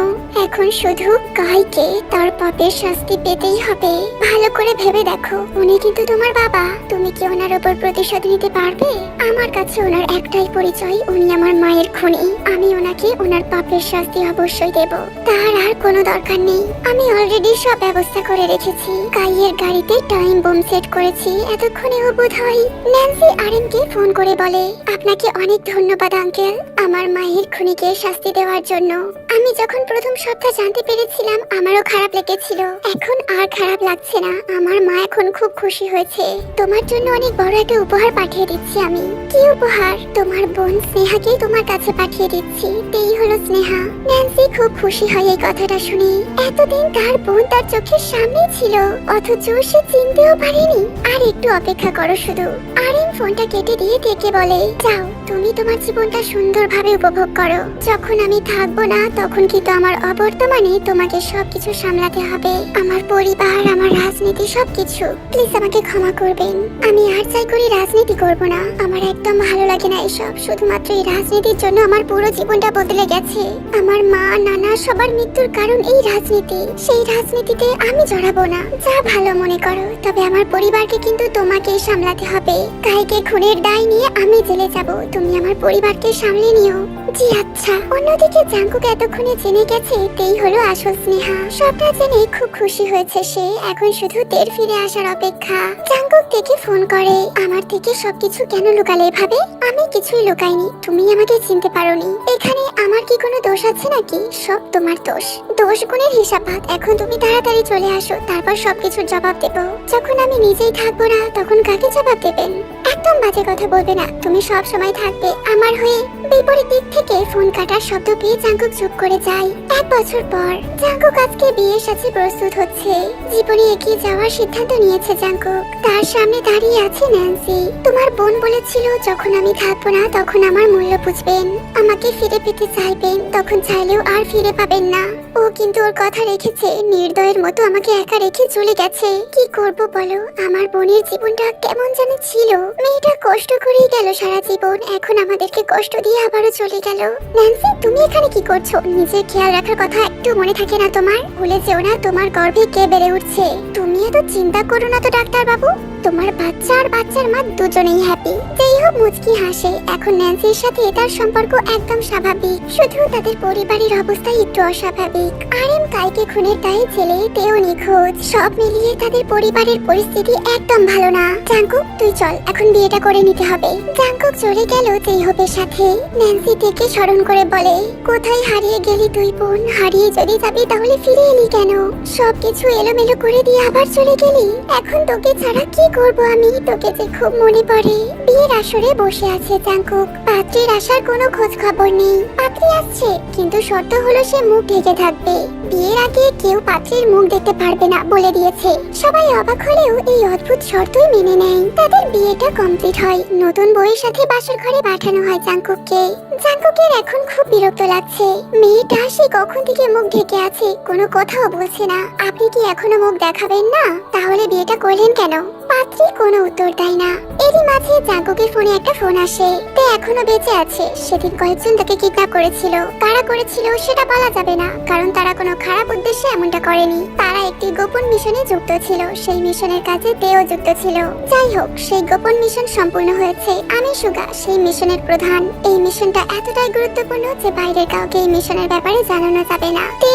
এখন শুধু কাইকে তার পাপের শাস্তি পেতেই হবে। ভালো করে ভেবে দেখো, উনি কিন্তু তোমার বাবা। তুমি কি ওনার উপর প্রতিশোধ নিতে পারবে? আমার কাছে ওনার একটাই পরিচয়, উনি আমার মায়ের খুনি। আমি ওনাকে ওনার পাপের শাস্তি অবশ্যই দেব। তার আর কোনো দরকার নেই। আমি অলরেডি সব ব্যবস্থা করে রেখেছি। কাইয়ের গাড়িতে টাইম বোম সেট করেছি। এতক্ষণে ও বোধহয় ন্যান্সি RM কে ফোন করে বলে, আপনাকে অনেক ধন্যবাদ আঙ্কেল, আমার মায়ের খুনিকে শাস্তি দেওয়ার জন্য। আমি যখন প্রথম সবটা জানতে পেরেছিলাম আমারও খারাপ লেগেছিল। এখন আর খারাপ লাগছে না। আমার মা এখন খুব খুশি হয়েছে। তোমার জন্য অনেক বড় একটা উপহার পাঠিয়ে দিচ্ছি আমি। কি উপহার? তোমার বোন স্নেহাকে তোমার কাছে পাঠিয়ে দিচ্ছি। এই হলো স্নেহা। ন্যান্সি খুব খুশি হয় এই কথাটা শুনে। এতদিন তার বোন তার চোখের সামনে ছিল, অথচ সে চিনতেও পারেনি। আর একটু অপেক্ষা করো শুধু। RM ফোনটা কেটে দিয়ে থেকে বলে, যাও, তুমি তোমার জীবনটা সুন্দরভাবে উপভোগ করো। যখন আমি থাকবো না তখন কিন্তু আমার অবর্তমানে তোমাকে সবকিছু সামলাতে হবে। আমার পরিবার, আমার রাজনীতি, সবকিছু। প্লিজ আমাকে ক্ষমা করবেন। আমি আর চাই করি রাজনীতি করব না। আমার একদম ভালো লাগে না এসব। শুধুমাত্র এই রাজনীতির জন্য আমার পুরো জীবনটা বদলে গেছে। আমার মা, নানা সবার মৃত্যুর কারণ এই রাজনীতি। সেই রাজনীতিতে আমি জড়াবো না। যা ভালো মনে করো, তবে আমার পরিবারকে কিন্তু তোমাকেই সামলাতে হবে। কাইকে খুনের দায় নিয়ে আমি জেলে যাব, তুমি আমার পরিবারকে সামলে নিও। জি আচ্ছা। অন্যদিকে জাঙ্কুক এতক্ষণে জেনে গেছে তেই হলো আসল স্নেহা। সবটা জেনে খুব খুশি হয়েছে সে। এখন শুধু তের ফিরে আসার অপেক্ষা। জাঙ্কুক থেকে ফোন করে, আমার থেকে সবকিছু কেন লুকালে এভাবে? আমি কিছুই লুকাইনি, তুমি আমাকে চিনতে পারোনি। এখানে আমার কি কোনো দোষ আছে নাকি? সব তোমার দোষ। দোষ গুণের হিসাবাত। এখন তুমি তাড়াতাড়ি চলে আসো, তারপর সবকিছুর জবাব দেব। যখন আমি নিজেই থাকবো না তখন কাকে জবাব দেবেন? একদম বাজে কথা বলবে না। তুমি সব সময় থাকবে আমার হয়ে। বিপরীত দিক থেকে ফোন কাটার শব্দ পেয়ে জাঙ্কুক চুপ করে যায়। 1 বছর পর জাঙ্কুক আজকে বিয়ের সাথে প্রস্তুত হচ্ছে। জীবনে এগিয়ে যাওয়ার সিদ্ধান্ত নিয়েছে জাঙ্কুক। তার সামনে দাঁড়িয়ে আছে ন্যান্সি। তোমার বোন বলেছিল যখন আমি থাকবো না তখন আমার মূল্য বুঝবেন, আমাকে ফিরে পেতে চাইবেন, তখন চাইলেও আর ফিরে পাবেন না। ও কিন্তু ওর কথা রেখেছে। নির্দয়ের মতো আমাকে একা রেখে চলে গেছে। কি করব বলো? আমার বোনের জীবনটা কেমন যেন ছিল। মেয়েটা কষ্ট করেই গেল সারা জীবন, এখন আমাদেরকে কষ্ট দিয়ে আবারও চলে গেল। ন্যান্সি, তুমি এখানে কি করছো? নিজের খেয়াল রাখার কথা একটু মনে থাকে না তোমার? ভুলে যেও না তোমার গর্ভে কে বেড়ে উঠছে। তুমি এত চিন্তা করো না তো ডাক্তার বাবু। তোমার বাচ্চা আর বাচ্চার মা দুজনেই হ্যাপি। যেই তেও মুচকি হাসে। এখন ন্যান্সির সাথে তার সম্পর্ক একদম স্বাভাবিক, শুধু তাদের পরিবারের অবস্থা একটু অস্বাভাবিক। আরএম কাইকে খুনের দায়ে জেলে, তেও নিখোঁজ। সব মিলিয়ে তাদের পরিবারের পরিস্থিতি একদম ভালো না। জাঙ্কুক, তুই চল, এখন বিয়েটা করে নিতে হবে। জাঙ্কুক চলে গেল জেইহোপের সাথে। ন্যান্সি তেকে স্মরণ করে বলে, কোথায় হারিয়ে গেলি তুই বোন? হারিয়ে যদি যাবি তাহলে ফিরে এলি কেন? সবকিছু এলোমেলো করে দিয়ে আবার চলে গেলি। এখন তোকে ছাড়া কি করব আমি? তোকে যে খুব মনে পড়ে। বিয়ের আসরে বসে আছে জাঙ্কুক। পাত্রীর আসার কোনো খোঁজ খবর নেই। পাত্রী আসছে, কিন্তু শর্ত হলো সে মুখ ঢেকে থাকবে। বিয়ের আগে কেউ পাত্রীর মুখ দেখতে পারবে না বলে দিয়েছে। সবাই অবাক হলেও এই অদ্ভুত শর্তই মেনে নেয়। তাদের বিয়েটা কমপ্লিট হয়। নতুন বউয়ের সাথে বাসর ঘরে পাঠানো হয় জাঙ্কুককে। জাঙ্কুকের এখন খুব বিরক্ত লাগছে। মেয়েটা সে কখন থেকে মুখ ঢেকে আছে, কোনো কথাও বলছে না। আপনি কি এখনো মুখ দেখাবেন না? তাহলে বিয়েটা করলেন কেন? পাত্রী কোনো উত্তর দেয় না। এরই মাঝে জাঙ্কুকের ফোনে একটা ফোন আসে। তে এখনো বেঁচে আছে। সেদিন কয়েকজন তাকে কিডন্যাপ করেছিল। কারা করেছিল সেটা বলা যাবে না, কারণ তারা কোনো খারাপ উদ্দেশ্যে এমনটা করেনি। তারা একটি গোপন মিশনে যুক্ত ছিল। সেই মিশনের কাজে তেও যুক্ত ছিল। যাই হোক, সেই গোপন মিশন সম্পূর্ণ হয়েছে। আমি সুগা, সেই মিশনের প্রধান। এই মিশনটা এতটাই গুরুত্বপূর্ণ যে বাইরের কাউকে এই মিশনের ব্যাপারে জানানো যাবে না। তে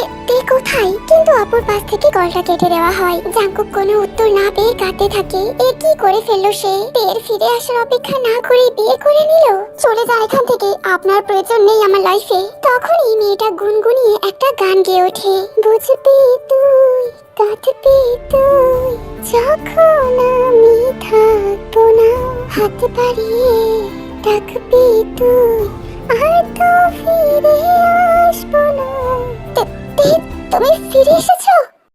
কোথায়? কিন্তু অপর পাশ থেকে কলটা কেটে দেওয়া হয়। জাঙ্কুক কোনো উত্তর না পেয়ে কাঁদতে থাকে। এ কি করে ফেললো সে? তের ফিরে আসার অপেক্ষা না করে বিয়ে করে নিল। চলে যায় এখান থেকে, আপনার প্রয়োজন নেই আমার লাইফে। তখনই মেয়েটা গুনগুনিয়ে একটা গান গেয়ে ওঠে। বুঝবি তুই, কাঁদবি তুই, যখন আমি থাকবো না। হাত বাড়িয়ে ডাকবি তুই, আর তো ফিরে আসবো না। তুমি ফিরে এসেছো?